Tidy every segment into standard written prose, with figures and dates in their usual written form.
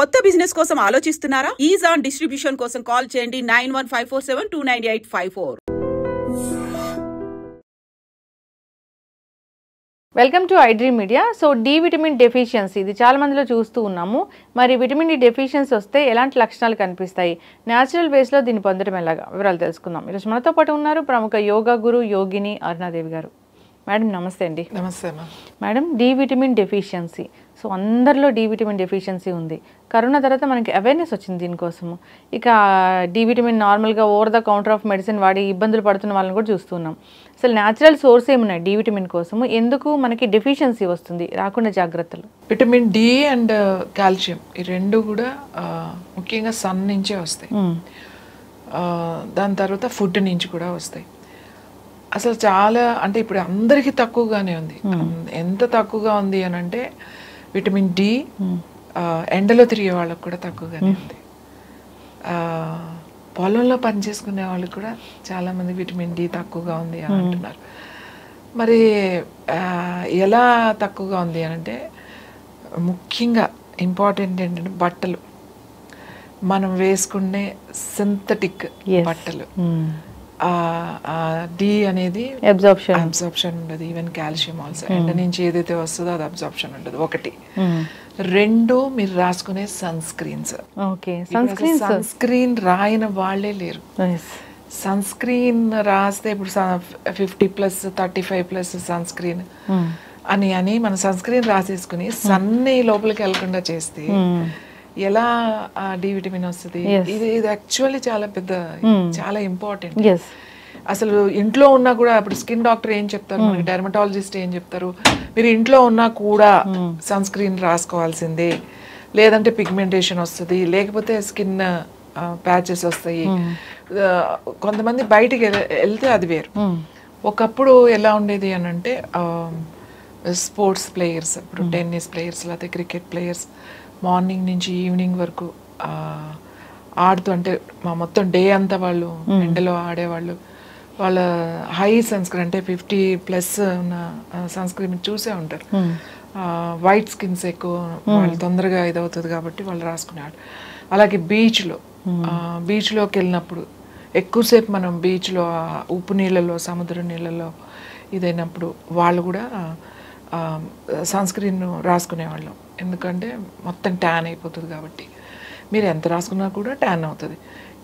కొత్త బిజినెస్ కోసం ఆలోచిస్తున్నారా? ఈజ్ ఆన్ డిస్ట్రిబ్యూషన్ కోసం కాల్ చేయండి 9154729854. Welcome to iDream media. So D vitamin deficiency ఇది చాలా మందిలో చూస్తూ ఉన్నాము. మరి విటమిన్ డి డెఫిషియన్సీ వస్తే ఎలాంటి లక్షణాలు కనిపిస్తాయి, న్యాచురల్ వేస్లో దీన్ని పొందడం ఎలాగా, వివరాలు తెలుసుకుందాం. ఈరోజు మనతో పాటు ఉన్నారు ప్రముఖ యోగా గురు యోగిని అరుణాదేవి గారు. మేడం నమస్తే అండి. నమస్తే madam. D vitamin deficiency, so అందరిలో డి విటమిన్ డెఫిషియన్సీ ఉంది. కరోనా తర్వాత మనకి అవేర్నెస్ వచ్చింది దీనికోసము. ఇక డి విటమిన్ నార్మల్గా over the counter of medicine వాడి ఇబ్బందులు పడుతున్న వాళ్ళని కూడా చూస్తున్నాం. అసలు న్యాచురల్ సోర్స్ ఏమున్నాయి డి విటమిన్ కోసము, ఎందుకు మనకి డెఫిషియన్సీ వస్తుంది, రాకుండా జాగ్రత్తలు? విటమిన్ డి అండ్ కాల్షియం ఈ రెండు కూడా ముఖ్యంగా సన్ నుంచే వస్తాయి. దాని తర్వాత ఫుడ్ నుంచి కూడా వస్తాయి. అసలు చాలా అంటే ఇప్పుడు అందరికీ తక్కువగానే ఉంది. ఎంత తక్కువగా ఉంది అని అంటే విటమిన్ డి ఎండలో తిరిగే వాళ్ళకు కూడా తక్కువగానే ఉంది. పొలంలో పనిచేసుకునే వాళ్ళకి కూడా చాలామంది విటమిన్ డి తక్కువగా ఉంది అని అంటున్నారు. మరి ఎలా తక్కువగా ఉంది అని అంటే ముఖ్యంగా ఇంపార్టెంట్ ఏంటంటే బట్టలు, మనం వేసుకునే సింథటిక్ బట్టలు, డి అనేది అబ్జార్ప్షన్ ఉండదు. ఈవెన్ కాల్షియం ఆల్సో ఎండ నుంచి ఏదైతే వస్తుందో అది అబ్జార్ప్షన్ ఉండదు. ఒకటి. రెండు, మీరు రాసుకునే సన్ స్క్రీన్స్. సన్ స్క్రీన్ రాయని వాళ్ళే లేరు. సన్ స్క్రీన్ రాస్తే ఇప్పుడు 50+, 35+ సన్ స్క్రీన్ అని మన సన్ స్క్రీన్ రాసేసుకుని సన్ని లోపలికి వెళ్ళకుండా చేస్తే ఎలా డి విటమిన్ వస్తుంది? ఇది యాక్చువల్లీ చాలా పెద్ద, చాలా ఇంపార్టెంట్. అసలు ఇంట్లో ఉన్నా కూడా ఇప్పుడు స్కిన్ డాక్టర్ ఏం చెప్తారు, మనకి డెర్మటాలజిస్ట్ ఏం చెప్తారు, మీరు ఇంట్లో ఉన్నా కూడా సన్ స్క్రీన్ రాసుకోవాల్సిందే, లేదంటే పిగ్మెంటేషన్ వస్తుంది, లేకపోతే స్కిన్ ప్యాచెస్ వస్తాయి. కొంతమంది బయటికి వెళ్తే అది వేరు. ఒకప్పుడు ఎలా ఉండేది అని అంటే స్పోర్ట్స్ ప్లేయర్స్, ఇప్పుడు టెన్నిస్ ప్లేయర్స్ లేకపోతే క్రికెట్ ప్లేయర్స్ మార్నింగ్ నుంచి ఈవినింగ్ వరకు ఆడుతూ, అంటే మొత్తం డే అంతా వాళ్ళు ఎండలో ఆడేవాళ్ళు. వాళ్ళ హై సన్ స్క్రీన్ అంటే 50+ ఉన్న సన్ స్క్రీన్ చూసే ఉంటారు. వైట్ స్కిన్స్ ఎక్కువ, వాళ్ళు తొందరగా ఇదవుతుంది కాబట్టి వాళ్ళు రాసుకునేవాళ్ళు. అలాగే బీచ్లోకి వెళ్ళినప్పుడు ఎక్కువసేపు మనం బీచ్లో ఉప్పు నీళ్ళలో, సముద్ర నీళ్ళలో ఇదైనప్పుడు వాళ్ళు కూడా సన్ స్క్రీన్ రాసుకునేవాళ్ళం. ఎందుకంటే మొత్తం ట్యాన్ అయిపోతుంది కాబట్టి. మీరు ఎంత రాసుకున్నా కూడా ట్యాన్ అవుతుంది.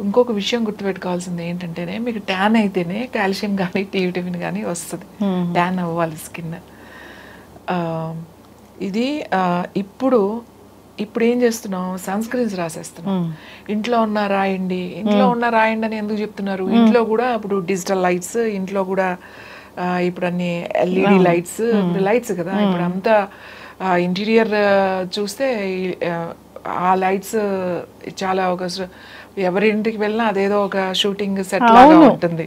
ఇంకొక విషయం గుర్తుపెట్టుకోవాల్సింది ఏంటంటేనే, మీకు ట్యాన్ అయితేనే కాల్షియం కానీ డి విటమిన్ కానీ వస్తుంది. ట్యాన్ అవ్వాలి స్కిన్. ఇది ఇప్పుడు ఏం చేస్తున్నాం, సన్ స్క్రీన్స్ రాసేస్తున్నాం. ఇంట్లో ఉన్న రాయండి అని ఎందుకు చెప్తున్నారు? ఇంట్లో కూడా ఇప్పుడు డిజిటల్ లైట్స్, ఇంట్లో కూడా ఇప్పుడు అన్ని ఎల్ఈడి లైట్స్ కదా. ఇప్పుడు అంతా ఇంటీరియర్ చూస్తే ఆ లైట్స్ చాలా ఒక ఎవరింటికి వెళ్ళినా అదేదో ఒక షూటింగ్ సెట్ లాగా ఉంటుంది.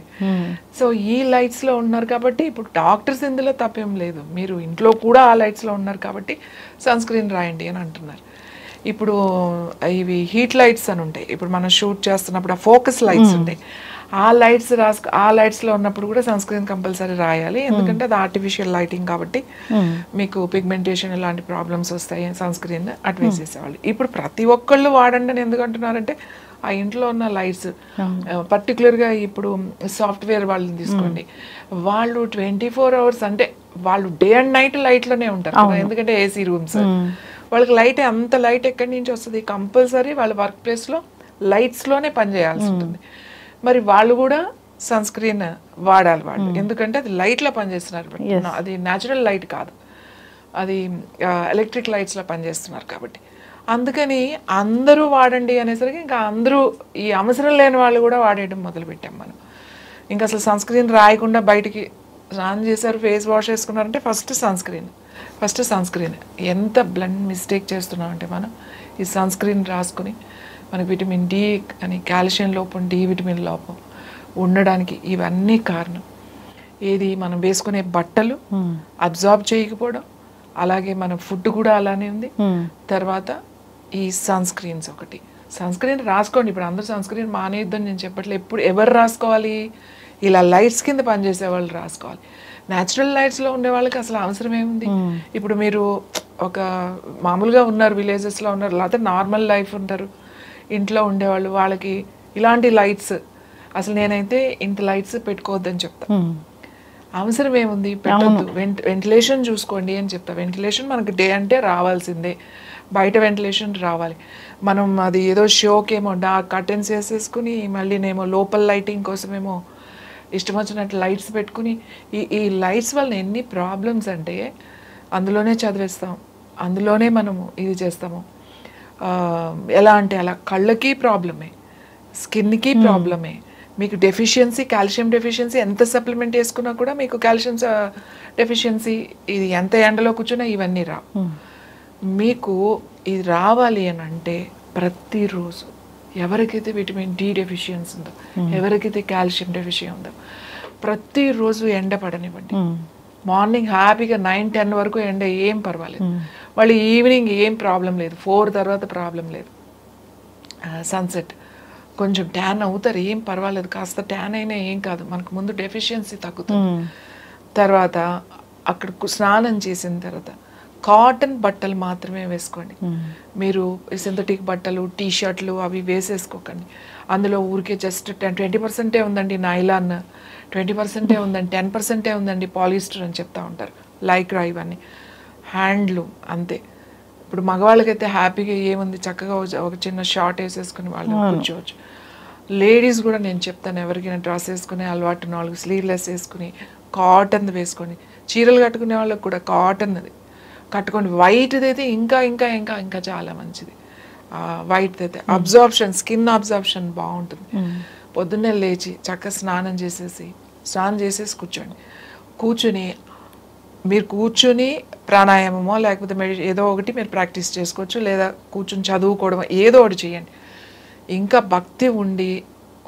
సో ఈ లైట్స్ లో ఉన్నారు కాబట్టి ఇప్పుడు డాక్టర్స్ ఇందులో తప్పేం లేదు. మీరు ఇంట్లో కూడా ఆ లైట్స్ లో ఉన్నారు కాబట్టి సన్ స్క్రీన్ రాయండి అని అంటున్నారు. ఇప్పుడు ఇవి హీట్ లైట్స్ అని ఉంటాయి. ఇప్పుడు మనం షూట్ చేస్తున్నప్పుడు ఆ ఫోకస్ లైట్స్ ఉంటాయి. ఆ లైట్స్లో ఉన్నప్పుడు కూడా సన్ స్క్రీన్ కంపల్సరీ రాయాలి. ఎందుకంటే అది ఆర్టిఫిషియల్ లైటింగ్ కాబట్టి మీకు పిగ్మెంటేషన్ ఇలాంటి ప్రాబ్లమ్స్ వస్తాయి. సన్ స్క్రీన్ అడ్వైస్ చేసేవాళ్ళు. ఇప్పుడు ప్రతి ఒక్కళ్ళు వాడండి అని ఎందుకు అంటున్నారంటే, ఆ ఇంట్లో ఉన్న లైట్స్ పర్టికులర్గా ఇప్పుడు సాఫ్ట్వేర్ వాళ్ళని తీసుకోండి, వాళ్ళు 24 hours అంటే వాళ్ళు డే అండ్ నైట్ లైట్లోనే ఉంటారు కదా. ఎందుకంటే ఏసీ రూమ్స్, వాళ్ళకి లైట్, అంత లైట్ ఎక్కడి నుంచి వస్తుంది? కంపల్సరీ వాళ్ళ వర్క్ ప్లేస్లో లైట్స్లోనే పనిచేయాల్సి ఉంటుంది. మరి వాళ్ళు కూడా సన్ స్క్రీన్ వాడాలి వాళ్ళు, ఎందుకంటే అది లైట్లో పనిచేస్తున్నారు. అది న్యాచురల్ లైట్ కాదు, అది ఎలక్ట్రిక్ లైట్స్లో పనిచేస్తున్నారు కాబట్టి. అందుకని అందరూ వాడండి అనేసరికి ఇంకా అందరూ, ఈ అవసరం లేని వాళ్ళు కూడా వాడేయడం మొదలుపెట్టాం మనం. ఇంకా అసలు సన్ స్క్రీన్ రాయకుండా బయటికి స్నానం చేశారు, ఫేస్ వాష్ వేసుకున్నారంటే ఫస్ట్ సన్ స్క్రీన్. ఎంత బ్లండ్ మిస్టేక్ చేస్తున్నాం అంటే మనం ఈ సన్ స్క్రీన్ రాసుకుని మనకి విటమిన్ డి అని, కాల్షియం లోపం, డి విటమిన్ లోపం ఉండడానికి ఇవన్నీ కారణం. ఏది మనం వేసుకునే బట్టలు అబ్జార్బ్ చేయకపోవడం, అలాగే మన ఫుడ్ కూడా అలానే ఉంది. తర్వాత ఈ సన్ స్క్రీన్స్ ఒకటి. సన్ స్క్రీన్ రాసుకోండి. ఇప్పుడు అందరూ సన్ స్క్రీన్ మానేయొద్దని నేను చెప్పట్లేదు. ఎప్పుడు ఎవరు రాసుకోవాలి? ఇలా లైట్స్ కింద పనిచేసే వాళ్ళు రాసుకోవాలి. న్యాచురల్ లైట్స్లో ఉండే వాళ్ళకి అసలు అవసరం ఏముంది? ఇప్పుడు మీరు ఒక మామూలుగా ఉన్నారు, విలేజెస్లో ఉన్నారు, లేకపోతే నార్మల్ లైఫ్ ఉంటారు, ఇంట్లో ఉండేవాళ్ళు, వాళ్ళకి ఇలాంటి లైట్స్ అసలు నేనైతే ఇంత లైట్స్ పెట్టుకోవద్దని చెప్తా. అవసరం ఏముంది, పెట్టద్దు. వెంటిలేషన్ చూసుకోండి అని చెప్తా. వెంటిలేషన్ మనకి డే అంటే రావాల్సిందే, బయట వెంటిలేషన్ రావాలి. మనం అది ఏదో షోకేమో డార్క్ కర్టెన్స్ వేసేసుకుని మళ్ళీ నేమో లోపల లైటింగ్ కోసమేమో ఇష్టం వచ్చినట్టు లైట్స్ పెట్టుకుని ఈ లైట్స్ వల్ల ఎన్ని ప్రాబ్లమ్స్ అంటే అందులోనే చదివేస్తాం, అందులోనే మనము ఇది చేస్తాము. ఎలా అంటే అలా కళ్ళకి ప్రాబ్లమే, స్కిన్కి ప్రాబ్లమే, మీకు డెఫిషియన్సీ, కాల్షియం డెఫిషియన్సీ ఎంత సప్లిమెంట్ వేసుకున్నా కూడా మీకు కాల్షియం డెఫిషియన్సీ, ఇది ఎంత ఎండలో కూర్చున్నా ఇవన్నీ రావు. మీకు ఇది రావాలి అని అంటే ప్రతిరోజు ఎవరికైతే విటమిన్ డి డెఫిషియన్సీ ఉందో, ఎవరికైతే కాల్షియం డెఫిషియన్ ఉందో, ప్రతిరోజు ఎండ పడనివ్వండి. మార్నింగ్ హ్యాపీగా 9-10 వరకు ఎండ ఏం పర్వాలేదు, మళ్ళీ ఈవినింగ్ ఏం ప్రాబ్లం లేదు, 4 తర్వాత ప్రాబ్లం లేదు. సన్సెట్ కొంచెం ట్యాన్ అవుతారు, ఏం పర్వాలేదు, కాస్త ట్యాన్ అయినా ఏం కాదు, మనకు ముందు డెఫిషియన్సీ తగ్గుతుంది. తర్వాత అక్కడ స్నానం చేసిన తర్వాత కాటన్ బట్టలు మాత్రమే వేసుకోండి. మీరు సింథటిక్ బట్టలు, టీ షర్ట్లు అవి వేసేసుకోకండి. అందులో ఊరికే జస్ట్ 20% ఉందండి నైలాన్, 20% ఉందండి, 10% ఉందండి పాలిస్టర్ అని చెప్తా ఉంటారు, లైక్రా ఇవన్నీ, హ్యాండ్లూమ్ అంతే. ఇప్పుడు మగవాళ్ళకైతే హ్యాపీగా ఏముంది, చక్కగా ఒక చిన్న షార్ట్ వేసేసుకుని వాళ్ళు కూర్చోవచ్చు. లేడీస్ కూడా నేను చెప్తాను, ఎవరికైనా డ్రెస్ వేసుకునే అలవాటు 4 స్లీవ్లెస్ వేసుకుని కాటన్ వేసుకోండి. చీరలు కట్టుకునే వాళ్ళకి కూడా కాటన్ది కట్టుకోండి. వైట్ది అయితే ఇంకా ఇంకా ఇంకా ఇంకా చాలా మంచిది. వైట్ అయితే అబ్జార్ప్షన్, స్కిన్ అబ్జార్ప్షన్ బాగుంటుంది. పొద్దున్నే లేచి చక్కగా స్నానం చేసేసి కూర్చొని మీరు కూర్చుని ప్రాణాయామమో లేకపోతే ఏదో ఒకటి మీరు ప్రాక్టీస్ చేసుకోవచ్చు, లేదా కూర్చుని చదువుకోవడం ఏదో ఒకటి చేయండి. ఇంకా భక్తి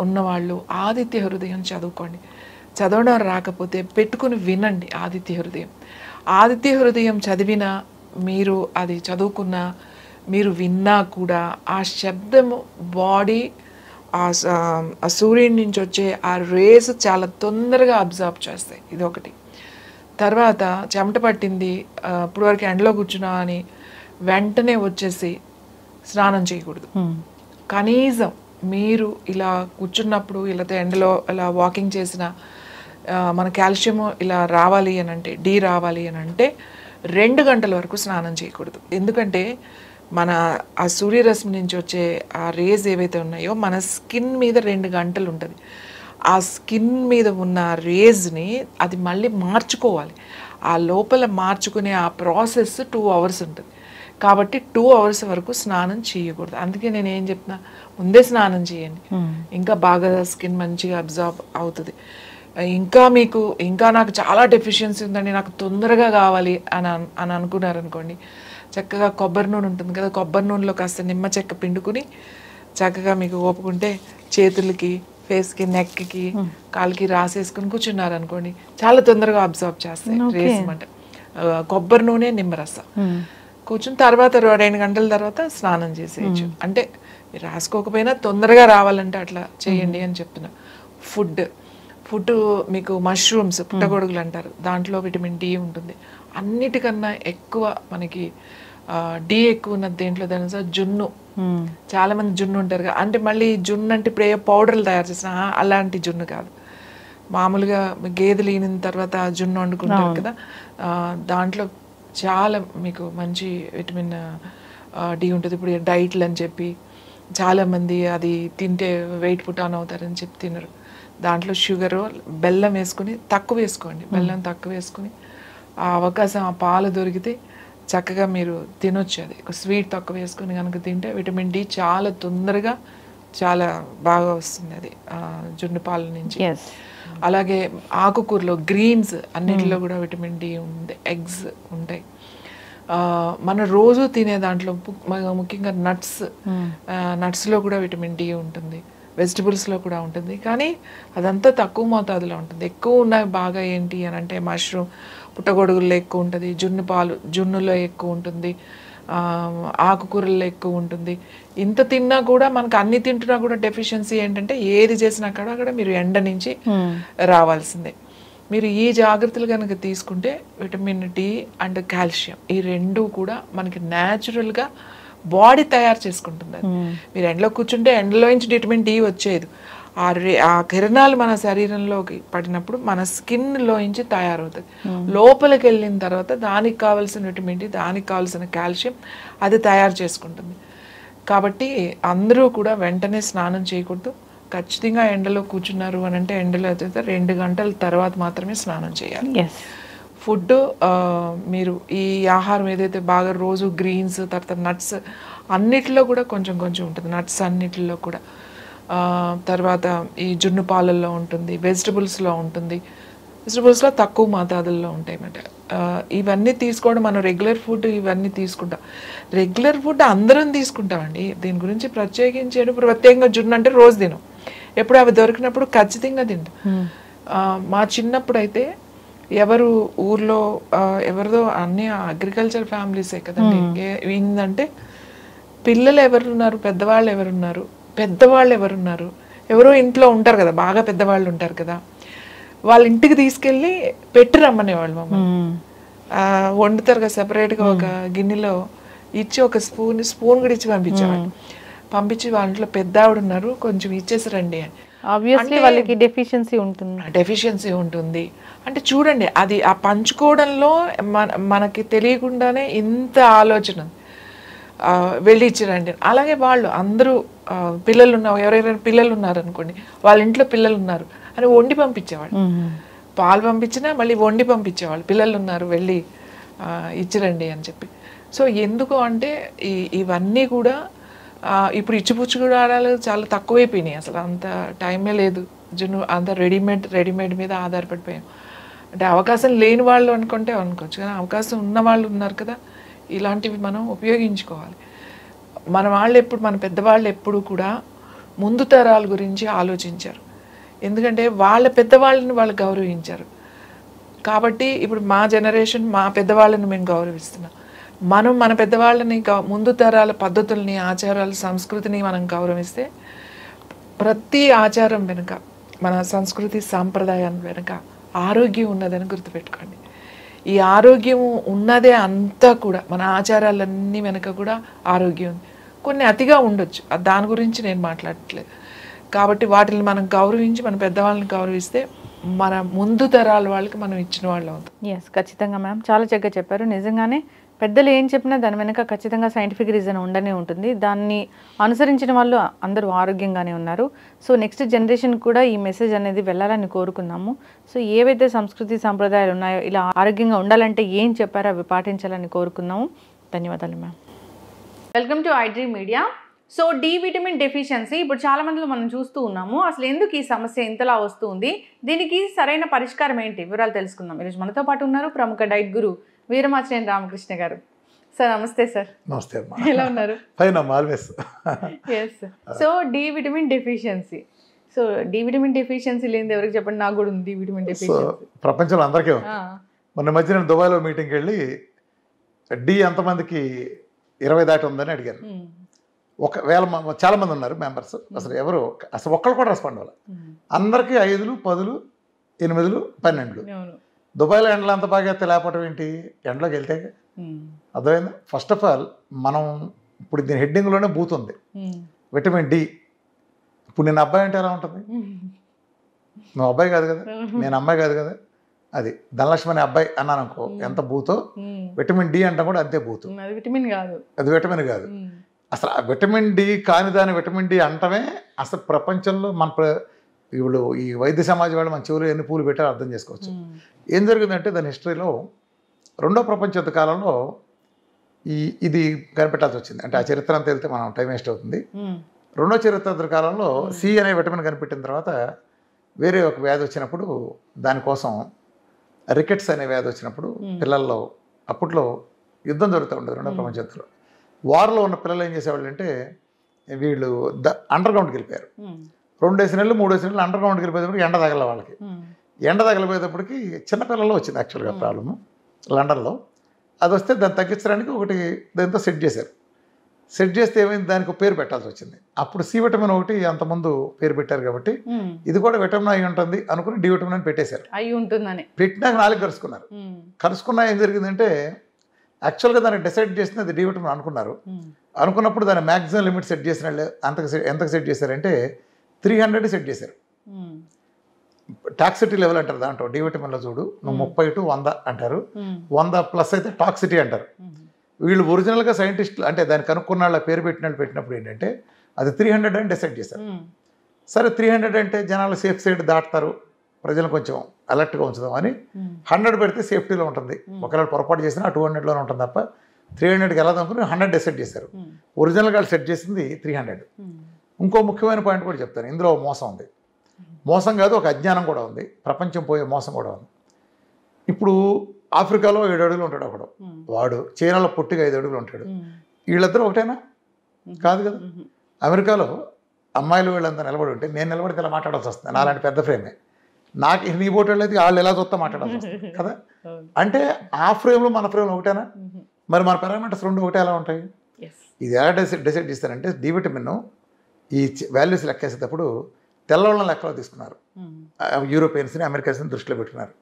ఉన్నవాళ్ళు ఆదిత్య హృదయం చదువుకోండి. చదవడం రాకపోతే పెట్టుకుని వినండి ఆదిత్య హృదయం చదివినా, మీరు అది చదువుకున్నా, మీరు విన్నా కూడా ఆ శబ్దము బాడీ ఆ సూర్యుడి నుంచి వచ్చే ఆ రేస్ చాలా తొందరగా అబ్జర్వ్ చేస్తాయి. ఇది ఒకటి. తర్వాత చెమట పట్టింది, ఇప్పుడు వరకు ఎండలో కూర్చున్నా అని వెంటనే వచ్చేసి స్నానం చేయకూడదు. కనీసం మీరు ఇలా కూర్చున్నప్పుడు ఇలా ఎండలో ఇలా వాకింగ్ చేసిన మన కాల్షియం ఇలా రావాలి అని అంటే, డి రావాలి అని అంటే 2 గంటల వరకు స్నానం చేయకూడదు. ఎందుకంటే మన ఆ సూర్యరశ్మి నుంచి వచ్చే ఆ రేజ్ ఏవైతే ఉన్నాయో మన స్కిన్ మీద 2 గంటలు ఉంటుంది. ఆ స్కిన్ మీద ఉన్న రేజ్ని అది మళ్ళీ మార్చుకోవాలి. ఆ లోపల మార్చుకునే ఆ ప్రాసెస్ 2 అవర్స్ ఉంటుంది. కాబట్టి 2 అవర్స్ వరకు స్నానం చేయకూడదు. అందుకే నేను ఏం చెప్తున్నా, ముందే స్నానం చేయండి, ఇంకా బాగా స్కిన్ మంచిగా అబ్జర్వ్ అవుతుంది. ఇంకా నాకు చాలా డెఫిషియన్సీ ఉందండి, నాకు తొందరగా కావాలి అని అనుకున్నారనుకోండి, చక్కగా కొబ్బరి నూనె ఉంటుంది కదా, కొబ్బరి నూనెలో కాస్త నిమ్మ చెక్క పిండుకుని చక్కగా మీకు ఓపుకుంటే చేతులకి, ఫేస్కి, నెక్కి, కాళ్ళకి రాసేసుకుని కూర్చున్నారనుకోండి, చాలా తొందరగా అబ్జర్వ్ చేస్తాయి రేస్ అన్నమాట. కొబ్బరి నూనె, నిమ్మరసం కూర్చుని తర్వాత 2 గంటల తర్వాత స్నానం చేసేయచ్చు. అంటే మీరు రాసుకోకపోయినా తొందరగా రావాలంటే అట్లా చేయండి అని చెప్తున్నా. ఫుడ్ మీకు మష్రూమ్స్, పుట్టగొడుగులు అంటారు, దాంట్లో విటమిన్ డి ఉంటుంది. అన్నిటికన్నా ఎక్కువ మనకి డి ఎక్కువ ఉన్నది దేంట్లో తెలుసా? జున్ను. చాలా మంది జున్ను ఉంటారు కదా, అంటే మళ్ళీ జున్ను అంటే ఇప్పుడు ఏ పౌడర్లు తయారు చేసిన అలాంటి జున్ను కాదు, మామూలుగా గేదెలు ఈనిన తర్వాత జున్ను వండుకుంటారు కదా, దాంట్లో చాలా మీకు మంచి విటమిన్ డి ఉంటుంది. ఇప్పుడు డైట్లు అని చెప్పి చాలామంది అది తింటే వెయిట్ పుట్ ఆన్ అవుతారని చెప్పి తినరు. దాంట్లో షుగరు, బెల్లం వేసుకుని తక్కువ వేసుకోండి, బెల్లం తక్కువ వేసుకుని ఆ అవకాశం, ఆ పాలు దొరికితే చక్కగా మీరు తినొచ్చు. అది స్వీట్ తక్కువ వేసుకుని కనుక తింటే విటమిన్ డి చాలా తొందరగా చాలా బాగా వస్తుంది అది జున్ను పాల నుంచి. అలాగే ఆకుకూరలో గ్రీన్స్ అన్నిటిలో కూడా విటమిన్ డి ఉంది. ఎగ్స్ ఉంటాయి. మన రోజు తినే దాంట్లో ముఖ్యంగా నట్స్లో కూడా విటమిన్ డి ఉంటుంది, వెజిటబుల్స్లో కూడా ఉంటుంది. కానీ అదంతా తక్కువ మోతాదులో ఉంటుంది. ఎక్కువ ఉన్నాయి బాగా ఏంటి అని అంటే మష్రూమ్, పుట్టగొడుగుల్లో ఎక్కువ ఉంటుంది, జున్నులో ఎక్కువ ఉంటుంది, ఆకుకూరల్లో ఎక్కువ ఉంటుంది. ఇంత తిన్నా కూడా మనకు అన్ని తింటున్నా కూడా డెఫిషియన్సీ ఏంటంటే ఏది చేసినా కూడా అక్కడ మీరు ఎండ నుంచి రావాల్సిందే. మీరు ఈ జాగ్రత్తలు కనుక తీసుకుంటే విటమిన్ డి అండ్ కాల్షియం ఈ రెండు కూడా మనకి న్యాచురల్గా బాడీ తయారు చేసుకుంటుంది. మీరు ఎండలో కూర్చుంటే ఎండలోంచి విటమిన్ డి వచ్చేది, ఆ కిరణాలు మన శరీరంలోకి పడినప్పుడు మన స్కిన్లోంచి తయారవుతుంది. లోపలికి వెళ్ళిన తర్వాత దానికి కావాల్సిన విటమిన్ డి, దానికి కావాల్సిన కాల్షియం అది తయారు చేసుకుంటుంది. కాబట్టి అందరూ కూడా వెంటనే స్నానం చేయకూడదు. ఖచ్చితంగా ఎండలో కూర్చున్నారు అని అంటే ఎండలో అయితే 2 గంటల తర్వాత మాత్రమే స్నానం చేయాలి. ఫుడ్ మీరు ఈ ఆహారం ఏదైతే బాగా రోజు గ్రీన్స్ తర్వాత నట్స్ అన్నిటిలో కూడా కొంచెం కొంచెం ఉంటుంది. నట్స్ అన్నిటిలో కూడా తర్వాత ఈ జున్ను పాలల్లో ఉంటుంది, వెజిటబుల్స్లో ఉంటుంది, వెజిటబుల్స్లో తక్కువ మోతాదుల్లో ఉంటాయి అన్నమాట. ఇవన్నీ తీసుకోవడం మనం రెగ్యులర్ ఫుడ్ ఇవన్నీ తీసుకుంటాం. రెగ్యులర్ ఫుడ్ అందరం తీసుకుంటామండి, దీని గురించి ప్రత్యేకించి ప్రత్యేకంగా జున్ను అంటే రోజు తినం, ఎప్పుడు అవి దొరికినప్పుడు ఖచ్చితంగా తింటాం. మా చిన్నప్పుడు అయితే ఎవరు ఊర్లో ఎవరిదో అన్ని అగ్రికల్చర్ ఫ్యామిలీసే కదండి. ఏంటంటే పిల్లలు ఎవరున్నారు, పెద్దవాళ్ళు ఎవరున్నారు, పెద్దవాళ్ళు ఎవరున్నారు, ఎవరో ఇంట్లో ఉంటారు కదా, బాగా పెద్దవాళ్ళు ఉంటారు కదా, వాళ్ళ ఇంటికి తీసుకెళ్ళి పెట్టి రమ్మనేవాళ్ళు మమ్మల్ని. వండుతారు కదా సెపరేట్గా ఒక గిన్నెలో ఇచ్చి ఒక స్పూన్ కూడా ఇచ్చి పంపించేవాళ్ళు. పంపించి వాళ్ళ ఇంట్లో పెద్ద ఆవిడ ఉన్నారు కొంచెం ఇచ్చేసి రండి అని. ఆబ్వియస్లీ వాళ్ళకి డెఫిషియన్సీ ఉంటుంది అంటే చూడండి, అది ఆ పంచుకోవడంలో మనకి తెలియకుండానే ఇంత ఆలోచన వెళ్ళి ఇచ్చిరండి. అలాగే వాళ్ళు అందరూ పిల్లలు ఉన్నారు, ఎవరైనా పిల్లలు ఉన్నారు అనుకోండి, వాళ్ళ ఇంట్లో పిల్లలు ఉన్నారు అని వండి పంపించేవాళ్ళు. పాలు పంపించినా మళ్ళీ వండి పంపించేవాళ్ళు, పిల్లలు ఉన్నారు వెళ్ళి ఇచ్చిరండి అని చెప్పి. సో ఎందుకు అంటే ఇవన్నీ కూడా ఇప్పుడు ఇచ్చిపుచ్చుకోవడాలు చాలా తక్కువైపోయినాయి, అసలు అంత టైమే లేదు. అంత రెడీమేడ్ మీద ఆధారపడిపోయాం. అంటే అవకాశం లేని వాళ్ళు అనుకోవచ్చు, కానీ అవకాశం ఉన్న వాళ్ళు ఉన్నారు కదా, ఇలాంటివి మనం ఉపయోగించుకోవాలి. మన పెద్దవాళ్ళు ఎప్పుడు కూడా ముందు తరాల గురించి ఆలోచించారు, ఎందుకంటే వాళ్ళ పెద్దవాళ్ళని వాళ్ళు గౌరవించారు. కాబట్టి ఇప్పుడు మా జనరేషన్ మా పెద్దవాళ్ళని మేము గౌరవిస్తున్నాం. మనం మన పెద్దవాళ్ళని ముందు తరాల పద్ధతుల్ని, ఆచారాలు, సంస్కృతిని మనం గౌరవిస్తే ప్రతి ఆచారం వెనుక, మన సంస్కృతి సాంప్రదాయం వెనుక ఆరోగ్యం ఉన్నదని గుర్తుపెట్టుకోండి. ఈ ఆరోగ్యం ఉన్నదే అంతా కూడా, మన ఆచారాలన్నీ వెనుక కూడా ఆరోగ్యం ఉంది. కొన్ని అతిగా ఉండొచ్చు, దాని గురించి నేను మాట్లాడట్లేదు. కాబట్టి వాటిని మనం గౌరవించి మన పెద్దవాళ్ళని గౌరవిస్తే మన ముందు తరాల వాళ్ళకి మనం ఇచ్చిన వాళ్ళు అవుతాం. ఎస్, ఖచ్చితంగా మ్యామ్, చాలా చక్కగా చెప్పారు. నిజంగానే పెద్దలు ఏం చెప్పినా దాని వెనక ఖచ్చితంగా సైంటిఫిక్ రీజన్ ఉండనే ఉంటుంది. దాన్ని అనుసరించిన వాళ్ళు అందరూ ఆరోగ్యంగానే ఉన్నారు. సో నెక్స్ట్ జనరేషన్ కూడా ఈ మెసేజ్ అనేది వెళ్ళాలని కోరుకుందాము. సో ఏవైతే సంస్కృతి సాంప్రదాయాలు ఉన్నాయో ఇలా ఆరోగ్యంగా ఉండాలంటే ఏం చెప్పారో అవి పాటించాలని కోరుకుందాము. ధన్యవాదాలు ma'am. Welcome to iDream media. So D vitamin deficiency ఇప్పుడు చాలా మందిలో మనం చూస్తూ ఉన్నాము. అసలు ఎందుకు ఈ సమస్య ఇంతలా వస్తుంది, దీనికి సరైన పరిష్కారం ఏంటి, వివరాలు తెలుసుకుందాం. ఈరోజు మనతో పాటు ఉన్నారు ప్రముఖ డైట్ గురు వీరమాచినేని రామకృష్ణ గారు. సార్ నమస్తే. సార్ నమస్తే అమ్మా, ఎలా ఉన్నారు? ఫైన్ అమ్మా, always. Yes. So D vitamin deficiency, so D vitamin deficiency లేనిది ఎవరికి చెప్పండి, నాకు కూడా ఉంది విటమిన్ డెఫిషియన్సీ. ప్రపంచంలో అందరికీ ఉంది. మొన్న మధ్య నేను దుబాయ్లో మీటింగ్కి వెళ్ళి డి ఎంతమందికి 20 దాటి ఉందని అడిగాను. 1000 చాలా మంది ఉన్నారు మెంబర్స్. అసలు ఒక్కళ్ళు కూడా రెస్పాండ్ అవ్వాలి. అందరికీ 5, 10, 8, 12. దుబాయ్లో ఎండలు అంత బాగా లేకపోవటం ఏంటి, ఎండలోకి వెళ్తే అర్థమైంది. ఫస్ట్ ఆఫ్ ఆల్ మనం ఇప్పుడు దీని హెడ్డింగ్లోనే బూత్ ఉంది, విటమిన్ డి. ఇప్పుడు నేను అబ్బాయి అంటే ఎలా ఉంటుంది, నువ్వు అబ్బాయి కాదు కదా, నేను అమ్మాయి కాదు కదా, అది ధనలక్ష్మి అనే అబ్బాయి అన్నాను అనుకో, ఎంత బూతో. విటమిన్ డి అంటే కూడా అంతే బూతు, అది విటమిన్ కాదు. అసలు ఆ విటమిన్ డి కాని దాని విటమిన్ డి అంటమే అసలు ప్రపంచంలో ఇప్పుడు ఈ వైద్య సమాజం వాళ్ళు మన చెవులు ఎన్ని పూలు పెట్టారో అర్థం చేసుకోవచ్చు. ఏం జరిగిందంటే దాని హిస్టరీలో 2వ ప్రపంచ యుద్ధ కాలంలో ఇది కనిపెట్టాల్సి వచ్చింది. అంటే ఆ చరిత్ర అంతా వెళ్తే మనం టైం వేస్ట్ అవుతుంది. 2వ చరిత్ర యుద్ధ కాలంలో సి అనే విటమిన్ కనిపెట్టిన తర్వాత వేరే ఒక వ్యాధి వచ్చినప్పుడు, దానికోసం రికెట్స్ అనే వ్యాధి వచ్చినప్పుడు పిల్లల్లో, అప్పట్లో యుద్ధం జరుగుతూ ఉండేది 2వ ప్రపంచ యుద్ధంలో. వార్లో ఉన్న పిల్లలు ఏం చేసేవాళ్ళు అంటే వీళ్ళు అండర్ గ్రౌండ్కి వెళ్ళిపోయారు. 2 నెలలు 3 నెలలు అండర్ గ్రౌండ్కి వెళ్ళిపోయేటప్పుడు ఎండ తగల వాళ్ళకి. ఎండ తగలిపోయేటప్పటికి చిన్నపిల్లల్లో వచ్చింది యాక్చువల్గా ప్రాబ్లము లండన్లో. అది వస్తే దాన్ని తగ్గించడానికి ఒకటి దాంతో సెట్ చేశారు. సెట్ చేస్తే ఏమైంది, దానికి ఒక పేరు పెట్టాల్సి వచ్చింది. అప్పుడు సి విటమిన్ ఒకటి అంతకుముందు పేరు పెట్టారు కాబట్టి ఇది కూడా విటమిన్ అయి ఉంటుంది అనుకుని డి విటమిన్ అని పెట్టేశారు. అయి ఉంటుందని పెట్టినాక 4 కలుసుకున్నారు. కలుసుకున్నా ఏం జరిగిందంటే యాక్చువల్గా దాన్ని డిసైడ్ చేసింది అది డి విటమిన్ అనుకున్నారు. అనుకున్నప్పుడు దాని మ్యాక్సిమం లిమిట్ సెట్ చేసిన వాళ్ళు ఎంతకు సెట్ చేశారంటే 300 సెట్ చేశారు. టాక్సిటీ లెవెల్ అంటారు దాంట్లో డి విటమిన్లో చూడు, నువ్వు 30 to 100 అంటారు, 100+ అయితే టాక్సిటీ అంటారు. వీళ్ళు ఒరిజినల్గా సైంటిస్టులు అంటే దాన్ని కనుక్కున్న వాళ్ళ పేరు పెట్టినప్పుడు ఏంటంటే అది 300 అని డిసైడ్ చేశారు. సరే 300 అంటే జనాలు సేఫ్ సైడ్ దాటుతారు, ప్రజలు కొంచెం అలర్ట్గా ఉంచుదాం అని 100 పెడితే సేఫ్టీలో ఉంటుంది. ఒకవేళ పొరపాటు చేసినా 200లోనే ఉంటుంది తప్ప 300కి వెళ్ళదు అనుకుని 100 డిసైడ్ చేశారు. ఒరిజినల్గా వాళ్ళు సెట్ చేసింది 300. ఇంకో ముఖ్యమైన పాయింట్ కూడా చెప్తాను, ఇందులో మోసం ఉంది. మోసం కాదు, ఒక అజ్ఞానం కూడా ఉంది, ప్రపంచం పోయే మోసం కూడా ఉంది. ఇప్పుడు ఆఫ్రికాలో 7 అడుగులు ఉంటాడు ఒకడు, వాడు చైనాలో పొట్టిగా 5 అడుగులు ఉంటాడు. వీళ్ళిద్దరూ ఒకటేనా? కాదు కదా. అమెరికాలో అమ్మాయిలు వీళ్ళంతా నిలబడి ఉంటే నేను నిలబడితే ఇలా మాట్లాడాల్సి వస్తుంది, నాలాంటి పెద్ద ఫ్రేమే. నాకు నీ బోట్ వెళ్ళేది వాళ్ళు ఎలా చూస్తా మాట్లాడాల్సి వస్తుంది కదా. అంటే ఆ ఫ్రేమ్లో మన ఫ్రేమ్లో ఒకటేనా? మరి మన పారామీటర్స్ 2 ఒకటే ఎలా ఉంటాయి? ఇది ఎలా డిసైడ్ చేస్తారంటే డి విటమిన్ ఈ వాల్యూస్ లెక్కేసేటప్పుడు తెల్లవాళ్ళని లెక్కలో తీసుకున్నారు. యూరోపియన్స్ని అమెరికన్స్ని దృష్టిలో పెట్టుకున్నారు.